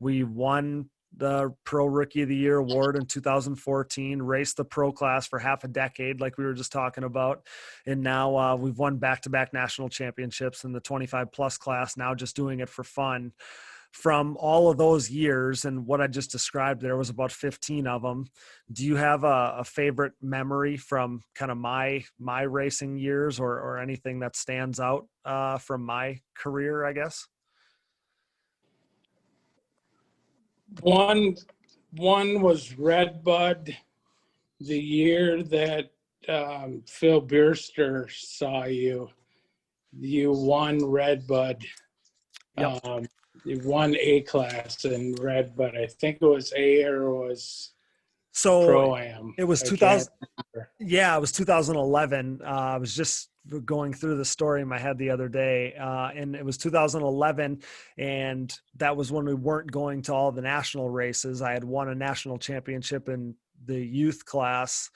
We won the Pro Rookie of the Year award in 2014, raced the pro class for half a decade, like we were just talking about. And now we've won back-to-back national championships in the 25 plus class, now just doing it for fun. From all of those years, and what I just described, there was about 15 of them. Do you have a favorite memory from kind of my racing years, or anything that stands out from my career, I guess?
One was Redbud, the year that Phil Bierster saw you. You won Redbud.
Yep.
You won A class in Redbud. I think it was A or was Pro-Am.
It was 2000. Yeah, it was 2011. I was just going through the story in my head the other day, and it was 2011, and that was when we weren't going to all the national races. I had won a national championship in the youth class,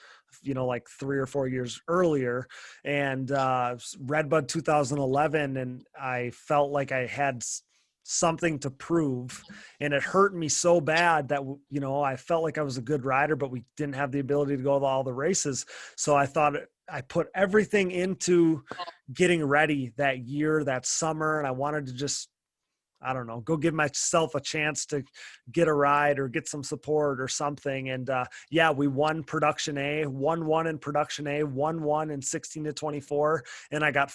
like 3 or 4 years earlier, and Redbud 2011, and I felt like I had something to prove, and it hurt me so bad that I felt like I was a good rider, but we didn't have the ability to go to all the races. So I thought I put everything into getting ready that year, that summer, and I wanted to just I don't know, go give myself a chance to get a ride or get some support or something. And yeah, we won Production A, won in Production A, won in 16 to 24. And I got,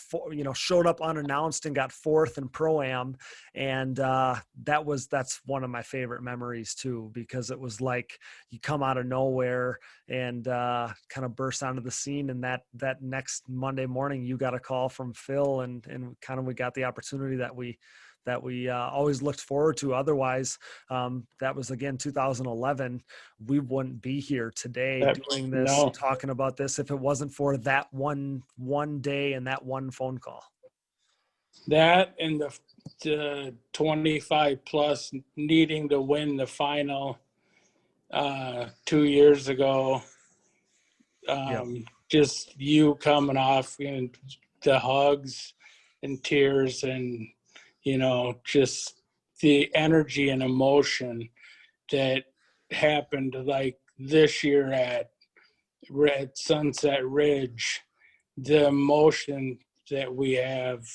showed up unannounced and got fourth in Pro-Am. And that's one of my favorite memories too, because it was like you come out of nowhere and kind of burst onto the scene. And that next Monday morning, you got a call from Phil and kind of we got the opportunity that we always looked forward to. Otherwise, that was again 2011. We wouldn't be here today doing this, talking about this, if it wasn't for that one day and that one phone call.
That and the 25 plus needing to win the final 2 years ago. Just you coming off and the hugs and tears and just the energy and emotion that happened like this year at Sunset Ridge, the emotion that we have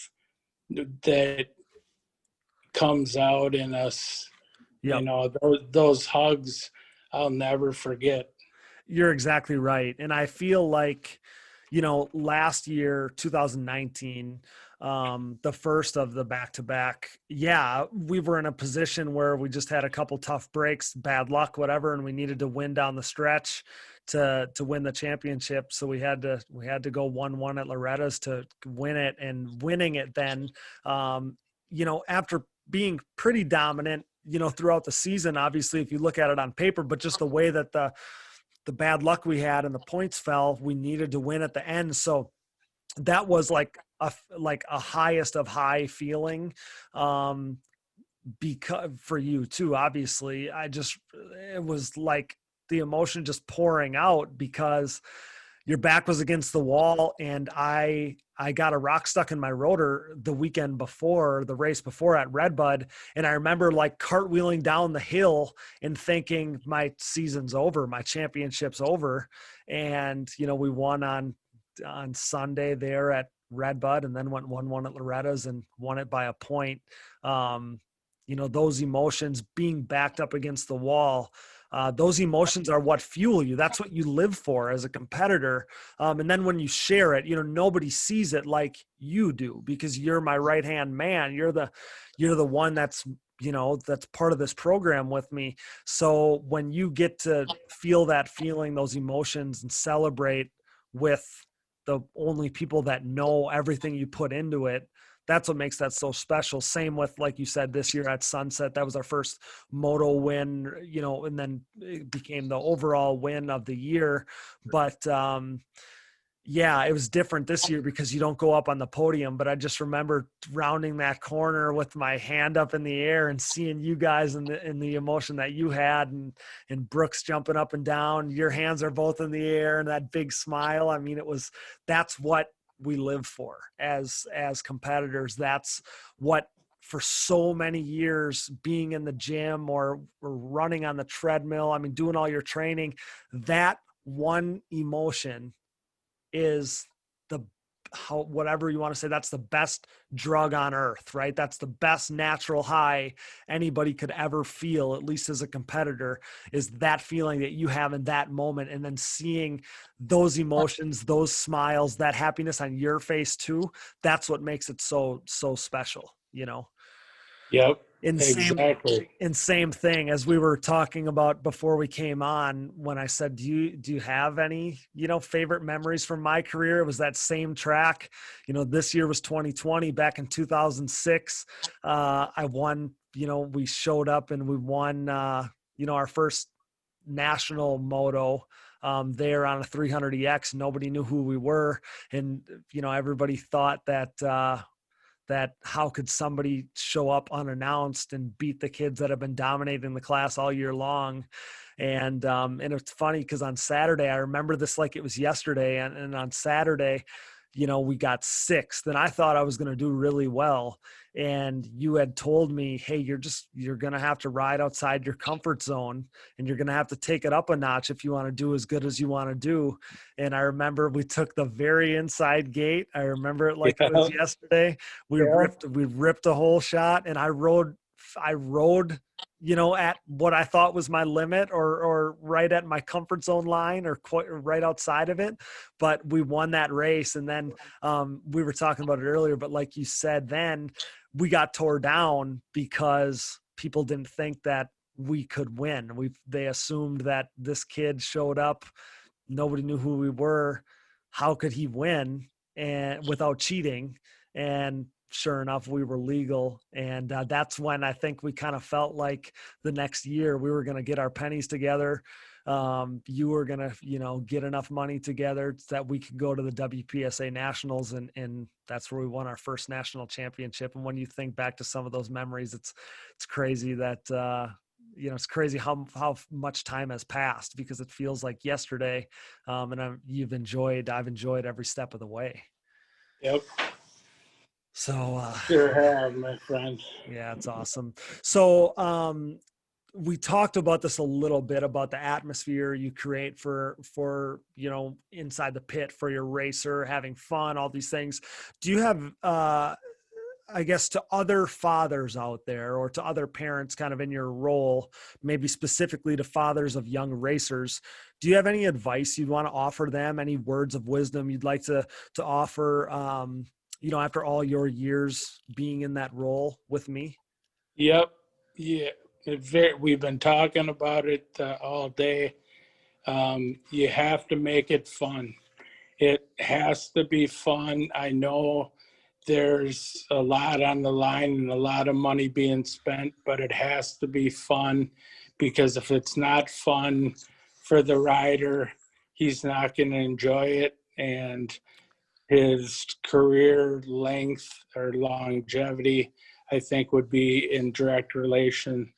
that comes out in us, those hugs I'll never forget.
You're exactly right. And I feel like, last year, 2019, the first of the back-to-back, we were in a position where we just had a couple tough breaks, bad luck, whatever, and we needed to win down the stretch to win the championship. So we had to go 1-1 at Loretta's to win it, and winning it then, after being pretty dominant, throughout the season, obviously, if you look at it on paper, but just the way that the bad luck we had and the points fell, we needed to win at the end. So that was like a highest of high feeling, because for you too, obviously. It was like the emotion just pouring out because your back was against the wall, and I got a rock stuck in my rotor the weekend before, the race before at Redbud. And I remember like cartwheeling down the hill and thinking my season's over, my championship's over. And, we won on Sunday there at Redbud, and then went 1-1 at Loretta's and won it by a point. Those emotions, being backed up against the wall, those emotions are what fuel you. That's what you live for as a competitor. And then when you share it, nobody sees it like you do, because you're my right-hand man. You're the one that's part of this program with me. So when you get to feel that feeling, those emotions, and celebrate with the only people that know everything you put into it, that's what makes that so special. Same with, like you said, this year at Sunset, that was our first moto win, and then it became the overall win of the year. But it was different this year because you don't go up on the podium. But I just remember rounding that corner with my hand up in the air and seeing you guys and the emotion that you had, and Brooks jumping up and down. Your hands are both in the air and that big smile. I mean, that's what we live for as competitors. That's what, for so many years, being in the gym or running on the treadmill, doing all your training, that one emotion is whatever you want to say, that's the best drug on earth, right? That's the best natural high anybody could ever feel, at least as a competitor, is that feeling that you have in that moment. And then seeing those emotions, those smiles, that happiness on your face too, that's what makes it so special,
Yep.
Exactly. Same thing as we were talking about before we came on, when I said, do you have any, favorite memories from my career? It was that same track. This year was 2020. Back in 2006, I won, we showed up and we won, our first national moto there on a 300EX. Nobody knew who we were. And, everybody thought that how could somebody show up unannounced and beat the kids that have been dominating the class all year long. And it's funny because on Saturday, I remember this like it was yesterday. And on Saturday, we got sixth, and I thought I was going to do really well. And you had told me, hey, you're going to have to ride outside your comfort zone, and you're going to have to take it up a notch if you want to do as good as you want to do. And I remember we took the very inside gate. I remember it like it was yesterday. We ripped a whole shot, and I rode, at what I thought was my limit or right at my comfort zone line or right outside of it. But we won that race. And then we were talking about it earlier, but like you said, then we got tore down because people didn't think that we could win. They assumed that this kid showed up. Nobody knew who we were. How could he win and without cheating? And sure enough, we were legal. And that's when I think we kind of felt like the next year we were going to get our pennies together. You were going to, get enough money together that we could go to the WPSA Nationals. And that's where we won our first national championship. And when you think back to some of those memories, it's crazy that, it's crazy how much time has passed because it feels like yesterday. And I've enjoyed every step of the way.
Yep.
So
sure have, my friend.
Yeah, it's awesome. So we talked about this a little bit about the atmosphere you create for inside the pit for your racer, having fun, all these things. Do you have I guess to other fathers out there or to other parents kind of in your role, maybe specifically to fathers of young racers, do you have any advice you'd want to offer them? Any words of wisdom you'd like to offer after all your years being in that role with me?
Yep. Yeah. We've been talking about it all day. You have to make it fun. It has to be fun. I know there's a lot on the line and a lot of money being spent, but it has to be fun because if it's not fun for the rider, he's not going to enjoy it. And his career length or longevity, I think, would be in direct relation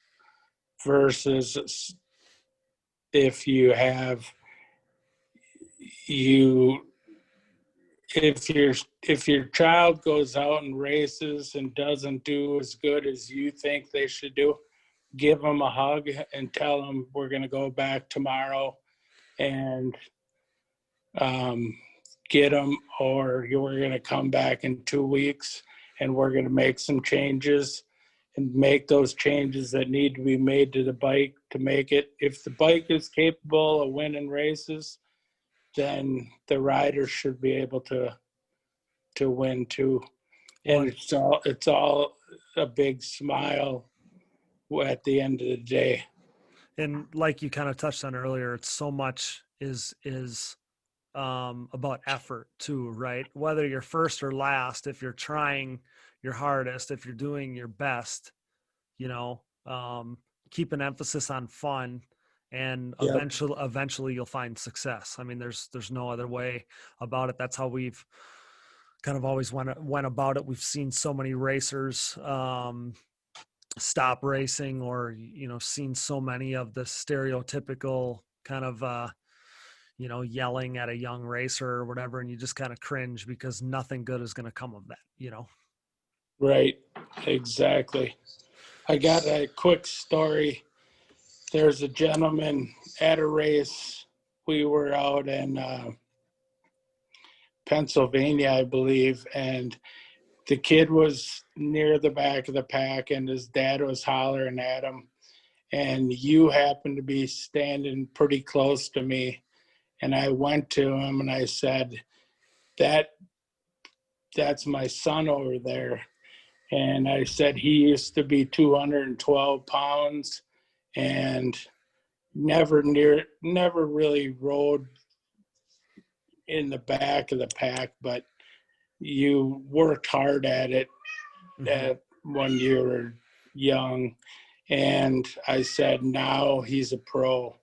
versus if you have if your child goes out and races and doesn't do as good as you think they should do, give them a hug and tell them we're going to go back tomorrow and get them, or you're going to come back in 2 weeks and we're going to make some changes and make those changes that need to be made to the bike to make it. If the bike is capable of winning races, then the rider should be able to win too. And it's all a big smile at the end of the day.
And like you kind of touched on earlier, it's so much is about effort too, right? Whether you're first or last, if you're trying your hardest, if you're doing your best, keep an emphasis on fun, and eventually you'll find success. I mean, there's no other way about it. That's how we've kind of always went about it. We've seen so many racers stop racing, or seen so many of the stereotypical kind of yelling at a young racer or whatever, and you just kind of cringe because nothing good is going to come of that.
Right, exactly. I got a quick story. There's a gentleman at a race. We were out in Pennsylvania, I believe, and the kid was near the back of the pack and his dad was hollering at him, and you happened to be standing pretty close to me. And I went to him and I said, that's my son over there. And I said, he used to be 212 pounds and never really rode in the back of the pack, but you worked hard at it when you were young. And I said, now he's a pro.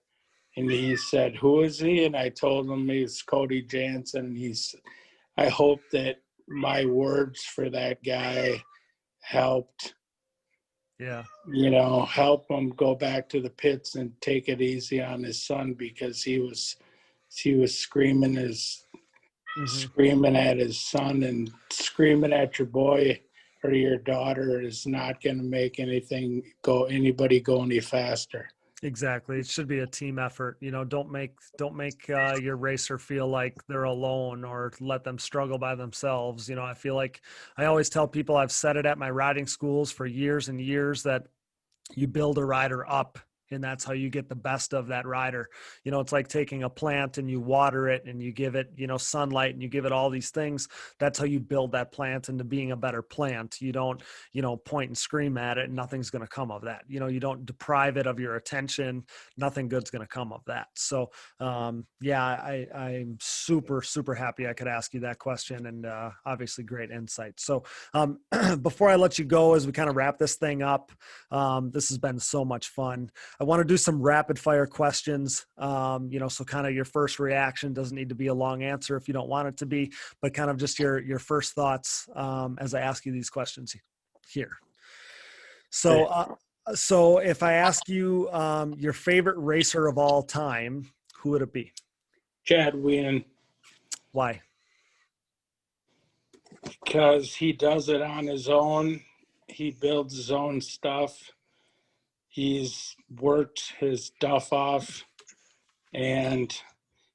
And he said, who is he? And I told him he's Cody Janssen. I hope that my words for that guy helped, help him go back to the pits and take it easy on his son, because he was screaming his screaming at his son and screaming at your boy or your daughter is not going to make anybody go any faster.
Exactly. It should be a team effort. Don't make your racer feel like they're alone or let them struggle by themselves. I feel like I always tell people, I've said it at my riding schools for years and years, that you build a rider up, and that's how you get the best of that rider. It's like taking a plant and you water it and you give it, sunlight, and you give it all these things. That's how you build that plant into being a better plant. You don't, point and scream at it, and nothing's going to come of that. You don't deprive it of your attention. Nothing good's going to come of that. So, I'm super, super happy I could ask you that question, and obviously great insight. So before I let you go, as we kind of wrap this thing up, this has been so much fun. I want to do some rapid fire questions, so kind of your first reaction. Doesn't need to be a long answer if you don't want it to be, but kind of just your first thoughts as I ask you these questions here. So if I ask you your favorite racer of all time, who would it be?
Chad Weenan.
Why?
Because he does it on his own. He builds his own stuff. He's worked his stuff off, and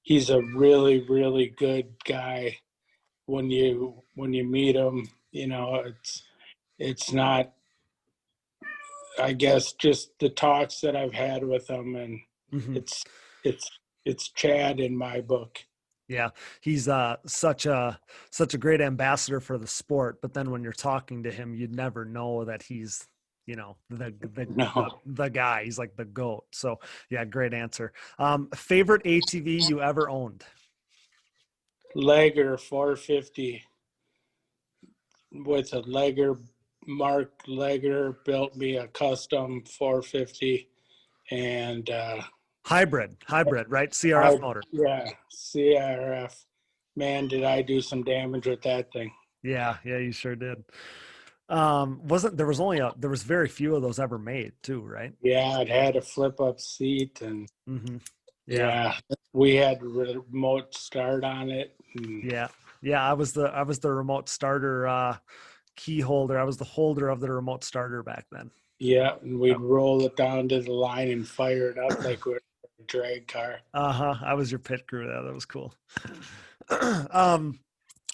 he's a really, really good guy. When you meet him, it's not, I guess, just the talks that I've had with him, and it's Chad in my book.
Yeah, he's such a great ambassador for the sport. But then when you're talking to him, you'd never know that he's the guy. He's like the GOAT. So yeah, great answer. Favorite ATV you ever owned?
Legger 450 with a Legger. Mark Legger built me a custom 450 and
hybrid, right? CRF motor.
Yeah, CRF. Man, did I do some damage with that thing.
Yeah, you sure did. There was very few of those ever made too, right?
Yeah, it had a flip up seat, and yeah, we had remote start on it.
Yeah, I was the remote starter key holder. I was the holder of the remote starter back then.
Yeah, and we'd roll it down to the line and fire it up like we're a drag car.
I was your pit crew. That was cool.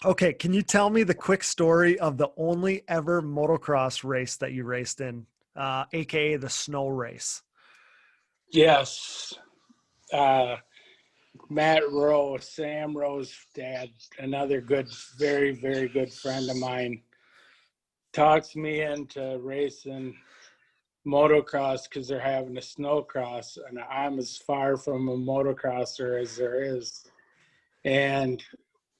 Okay, can you tell me the quick story of the only ever motocross race that you raced in, aka the snow race?
Yes. Matt Rowe, Sam Rowe's dad, another good, very, very good friend of mine, talks me into racing motocross because they're having a snowcross, and I'm as far from a motocrosser as there is. And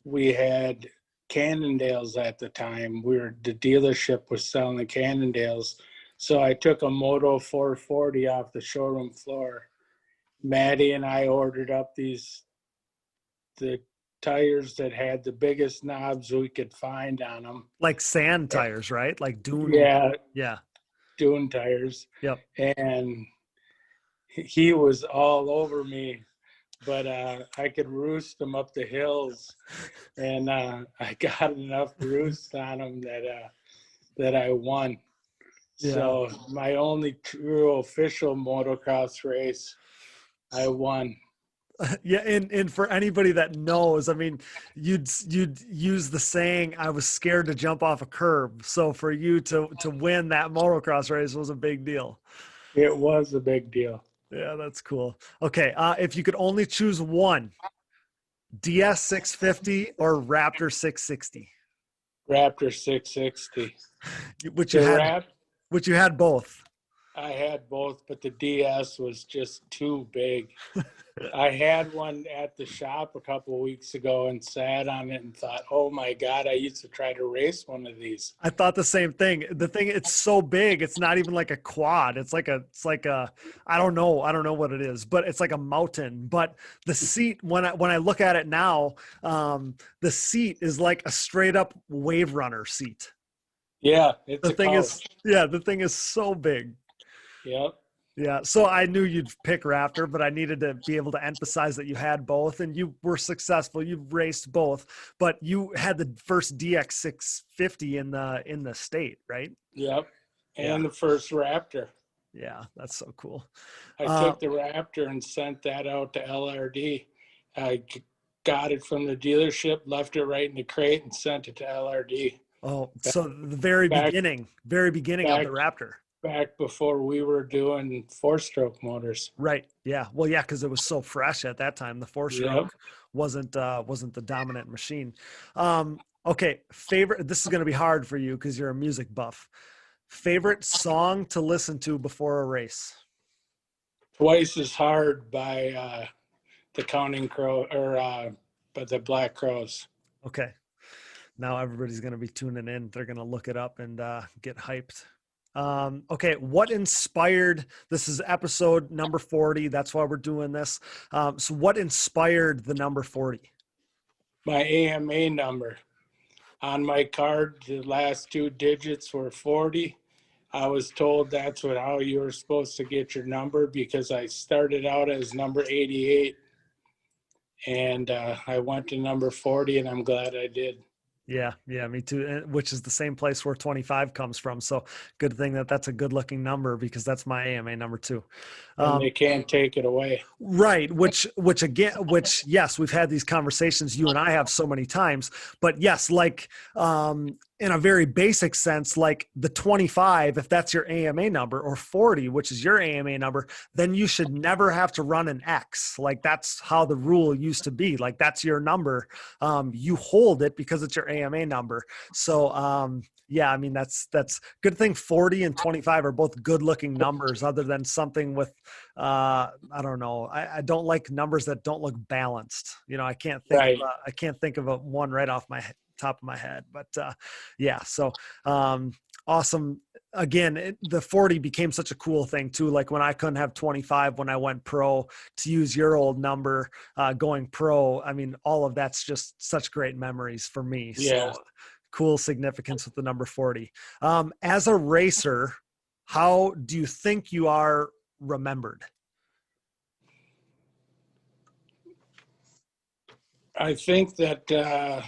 we had Cannondales at the time. The dealership was selling the Cannondales. So I took a Moto 440 off the showroom floor. Maddie and I ordered up the tires that had the biggest knobs we could find on them.
Like sand tires, right? Like dune.
Yeah. Dune tires.
Yep.
And he was all over me, but I could roost him up the hills, and I got enough roost on him that I won. Yeah. So my only true official motocross race, I won.
Yeah, and for anybody that knows, I mean, you'd use the saying, "I was scared to jump off a curb." So for you to win that motocross race was a big deal.
It was a big deal.
Yeah, that's cool. Okay, if you could only choose one, DS 650 or Raptor 660?
Raptor 660.
Which you had both.
I had both, but the DS was just too big. I had one at the shop a couple of weeks ago and sat on it and thought, oh my God, I used to try to race one of these.
I thought the same thing. It's so big. It's not even like a quad. It's like a, I don't know what it is, but it's like a mountain. But the seat, when I look at it now, the seat is like a straight up Wave Runner seat.
Yeah.
The thing is so big.
Yep.
Yeah. So I knew you'd pick Raptor, but I needed to be able to emphasize that you had both, and you were successful. You've raced both, but you had the first DX 650 in the state, right?
Yep.
Yeah.
And the first Raptor.
Yeah. That's so cool.
I took the Raptor and sent that out to LRD. Got it from the dealership, left it right in the crate, and sent it to LRD.
Oh, so the very beginning of the Raptor.
Back before we were doing 4-stroke motors.
Right. Yeah. Well, yeah, because it was so fresh at that time. The 4-stroke wasn't the dominant machine. Okay. This is going to be hard for you because you're a music buff. Favorite song to listen to before a race?
Twice as Hard by the Counting Crow, or by the Black Crows.
Okay. Now everybody's going to be tuning in. They're going to look it up and get hyped. Okay. What inspired, this is episode number 40. That's why we're doing this. So what inspired the number 40?
My AMA number. On my card, the last 2 digits were 40. I was told that's how you were supposed to get your number, because I started out as number 88. And I went to number 40, and I'm glad I did.
Yeah, me too. Which is the same place where 25 comes from. So good thing that's a good looking number, because that's my AMA number too.
And they can't take it away.
Right. Which yes, we've had these conversations, you and I have so many times, but yes, like, in a very basic sense, like the 25, if that's your AMA number, or 40, which is your AMA number, then you should never have to run an X. Like that's how the rule used to be. Like that's your number. You hold it because it's your AMA number. So, yeah, I mean, that's good thing 40 and 25 are both good looking numbers, other than something with, I don't know. I don't like numbers that don't look balanced. You know, I can't think of a one right off my top of my head, but yeah. So awesome. Again, the 40 became such a cool thing too. Like when I couldn't have 25 when I went pro, to use your old number going pro. I mean, all of that's just such great memories for me.
Yeah.
So cool significance with the number 40. As a racer, how do you think you are remembered?
I think that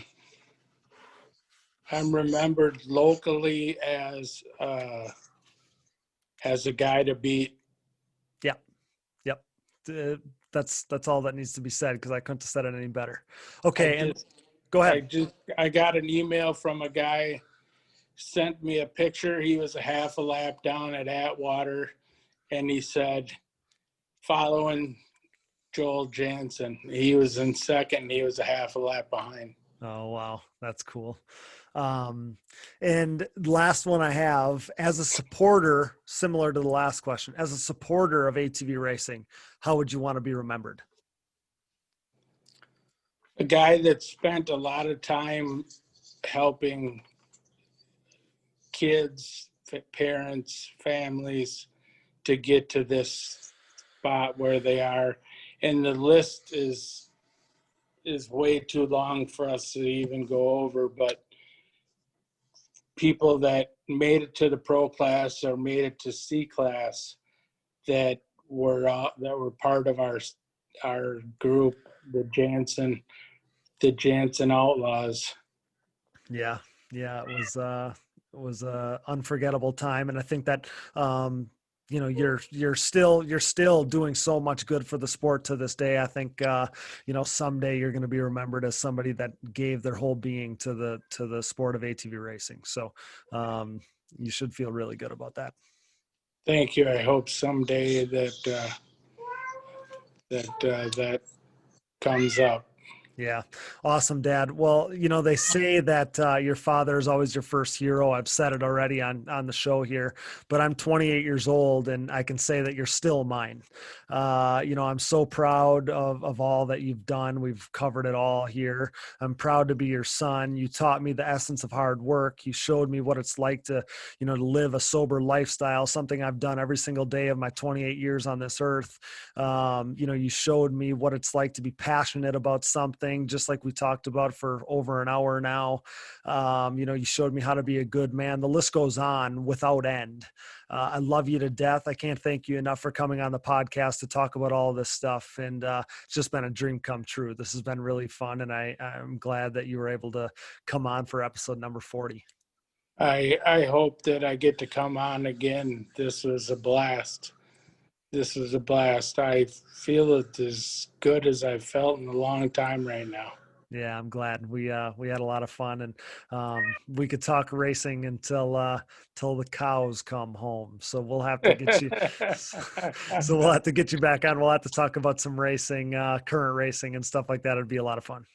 I'm remembered locally as a guy to beat.
Yep. That's all that needs to be said, because I couldn't have said it any better. Okay, go ahead.
I got an email from a guy, sent me a picture. He was a half a lap down at Atwater, and he said, following Joel Janssen. He was in second, and he was a half a lap behind.
Oh, wow. That's cool. And last one I have, as a supporter, similar to the last question, as a supporter of ATV racing, how would you want to be remembered?
A guy that spent a lot of time helping kids, parents, families to get to this spot where they are. And the list is way too long for us to even go over, but people that made it to the pro class or made it to C class that were part of our group, the Janssen Outlaws.
Yeah, it was a unforgettable time, and I think that you know, you're still doing so much good for the sport to this day. I think you know, someday you're going to be remembered as somebody that gave their whole being to the sport of ATV racing. So you should feel really good about that.
Thank you. I hope someday that comes up.
Yeah. Awesome, Dad. Well, you know, they say that your father is always your first hero. I've said it already on the show here, but I'm 28 years old and I can say that you're still mine. You know, I'm so proud of all that you've done. We've covered it all here. I'm proud to be your son. You taught me the essence of hard work. You showed me what it's like to, you know, to live a sober lifestyle, something I've done every single day of my 28 years on this earth. You know, you showed me what it's like to be passionate about something racing, just like we talked about for over an hour now. You showed me how to be a good man. The list goes on without end. I love you to death. I can't thank you enough for coming on the podcast to talk about all this stuff. And it's just been a dream come true. This has been really fun. And I'm glad that you were able to come on for episode number 40.
I hope that I get to come on again. This was a blast. I feel it as good as I've felt in a long time right now.
Yeah, I'm glad we had a lot of fun, and we could talk racing until the cows come home. So we'll have to get you. So we'll have to get you back on. We'll have to talk about some racing, current racing, and stuff like that. It'd be a lot of fun.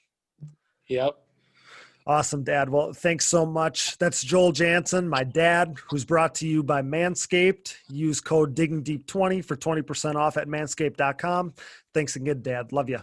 Yep.
Awesome, Dad. Well, thanks so much. That's Joel Janssen, my dad, who's brought to you by Manscaped. Use code DiggingDeep20 for 20% off at manscaped.com. Thanks again, Dad. Love you.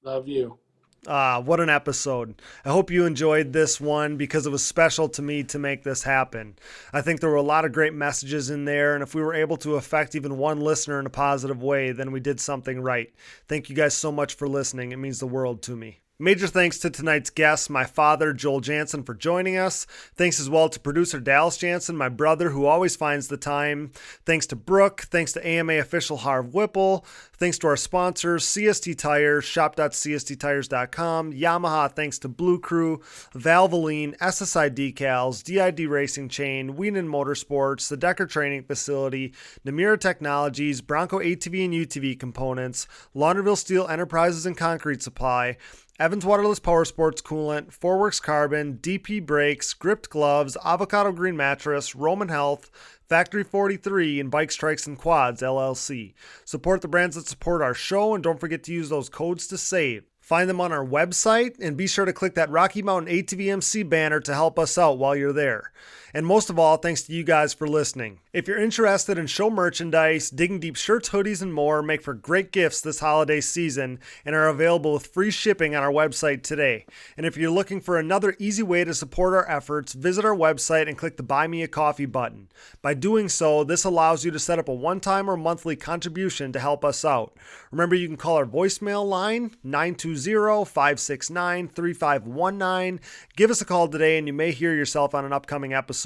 Love you.
What an episode. I hope you enjoyed this one because it was special to me to make this happen. I think there were a lot of great messages in there, and if we were able to affect even one listener in a positive way, then we did something right. Thank you guys so much for listening. It means the world to me. Major thanks to tonight's guest, my father, Joel Janssen, for joining us. Thanks as well to producer Dallas Janssen, my brother, who always finds the time. Thanks to Brooke. Thanks to AMA official Harv Whipple. Thanks to our sponsors, CST Tires, shop.csttires.com, Yamaha, thanks to Blue Crew, Valvoline, SSI Decals, DID Racing Chain, Atvs Motorsports, the Decker Training Facility, Namura Technologies, Bronco ATV and UTV Components, Launderville Steel Enterprises and Concrete Supply, Evans Waterless Power Sports Coolant, Fourworks Carbon, DP Brakes, Gripped Gloves, Avocado Green Mattress, Roman Health, Factory 43, and Bike Strikes and Quads, LLC. Support the brands that support our show, and don't forget to use those codes to save. Find them on our website, and be sure to click that Rocky Mountain ATVMC banner to help us out while you're there. And most of all, thanks to you guys for listening. If you're interested in show merchandise, Digging Deep shirts, hoodies, and more make for great gifts this holiday season and are available with free shipping on our website today. And if you're looking for another easy way to support our efforts, visit our website and click the Buy Me a Coffee button. By doing so, this allows you to set up a one-time or monthly contribution to help us out. Remember, you can call our voicemail line, 920-569-3519. Give us a call today and you may hear yourself on an upcoming episode.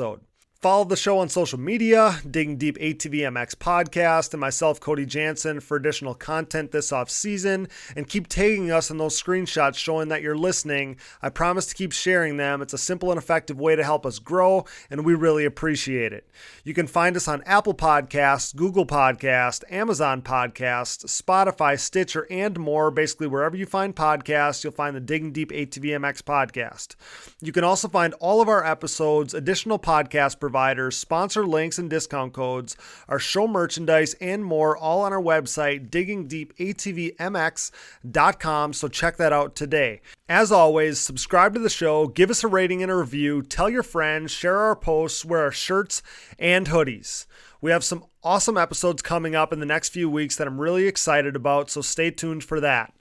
Follow the show on social media, Digging Deep ATVMX Podcast, and myself, Cody Janssen, for additional content this off-season, and keep tagging us in those screenshots showing that you're listening. I promise to keep sharing them. It's a simple and effective way to help us grow, and we really appreciate it. You can find us on Apple Podcasts, Google Podcasts, Amazon Podcasts, Spotify, Stitcher, and more. Basically, wherever you find podcasts, you'll find the Digging Deep ATVMX Podcast. You can also find all of our episodes, additional podcast providers, sponsor links and discount codes, our show merchandise, and more, all on our website, diggingdeepatvmx.com, so check that out today. As always, subscribe to the show, give us a rating and a review, tell your friends, share our posts, wear our shirts and hoodies. We have some awesome episodes coming up in the next few weeks that I'm really excited about, so stay tuned for that.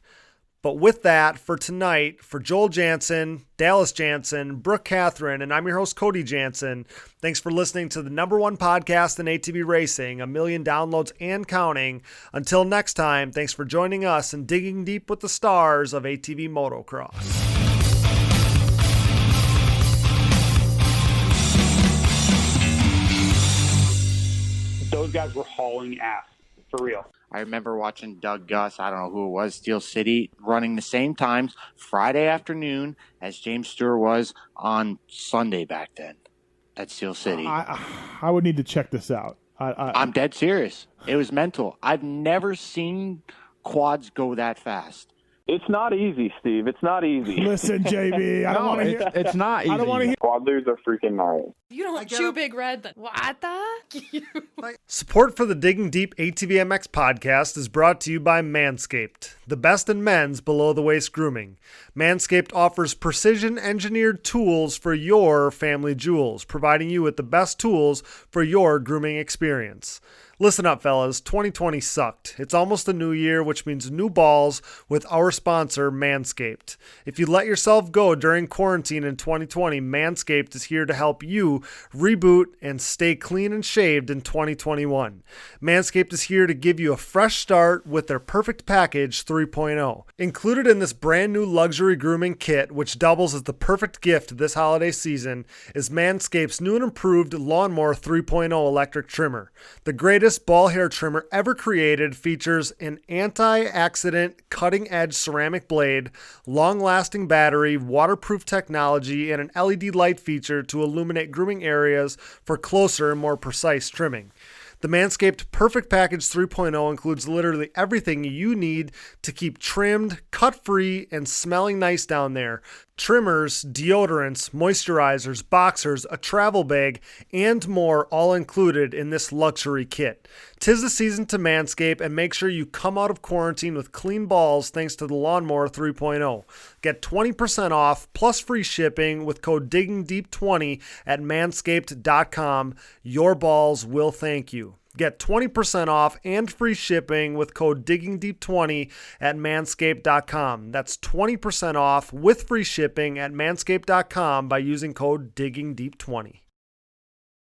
But with that, for tonight, for Joel Janssen, Dallas Janssen, Brooke Catherine, and I'm your host, Cody Janssen, thanks for listening to the #1 podcast in ATV racing, 1 million downloads and counting. Until next time, thanks for joining us and digging deep with the stars of ATV motocross.
Those guys were hauling ass, for real.
I remember watching Doug Gus, I don't know who it was, Steel City, running the same times Friday afternoon as James Stewart was on Sunday back then at Steel City.
I would need to check this out.
I'm dead serious. It was mental. I've never seen quads go that fast.
It's not easy, Steve. It's not easy.
Listen, JB, I don't want to hear.
It's not easy.
I don't want to hear.
Quadlers are freaking gnarly.
You don't chew Big Red. Then what the?
Support for the Digging Deep ATVMX podcast is brought to you by Manscaped, the best in men's below-the-waist grooming. Manscaped offers precision-engineered tools for your family jewels, providing you with the best tools for your grooming experience. Listen up, fellas. 2020 sucked. It's almost a new year, which means new balls with our sponsor, Manscaped. If you let yourself go during quarantine in 2020, Manscaped is here to help you reboot and stay clean and shaved in 2021. Manscaped is here to give you a fresh start with their Perfect Package 3.0. Included in this brand new luxury grooming kit, which doubles as the perfect gift this holiday season, is Manscaped's new and improved Lawnmower 3.0 electric trimmer. The greatest ball hair trimmer ever created, features an anti-accident cutting-edge ceramic blade, long-lasting battery, waterproof technology, and an LED light feature to illuminate grooming areas for closer and more precise trimming. The Manscaped Perfect Package 3.0 includes literally everything you need to keep trimmed, cut-free, and smelling nice down there. Trimmers, deodorants, moisturizers, boxers, a travel bag, and more, all included in this luxury kit. 'Tis the season to Manscaped, and make sure you come out of quarantine with clean balls thanks to the Lawnmower 3.0. Get 20% off plus free shipping with code DIGGINGDEEP20 at manscaped.com. Your balls will thank you. Get 20% off and free shipping with code DIGGINGDEEP20 at manscaped.com. That's 20% off with free shipping at manscaped.com by using code DIGGINGDEEP20.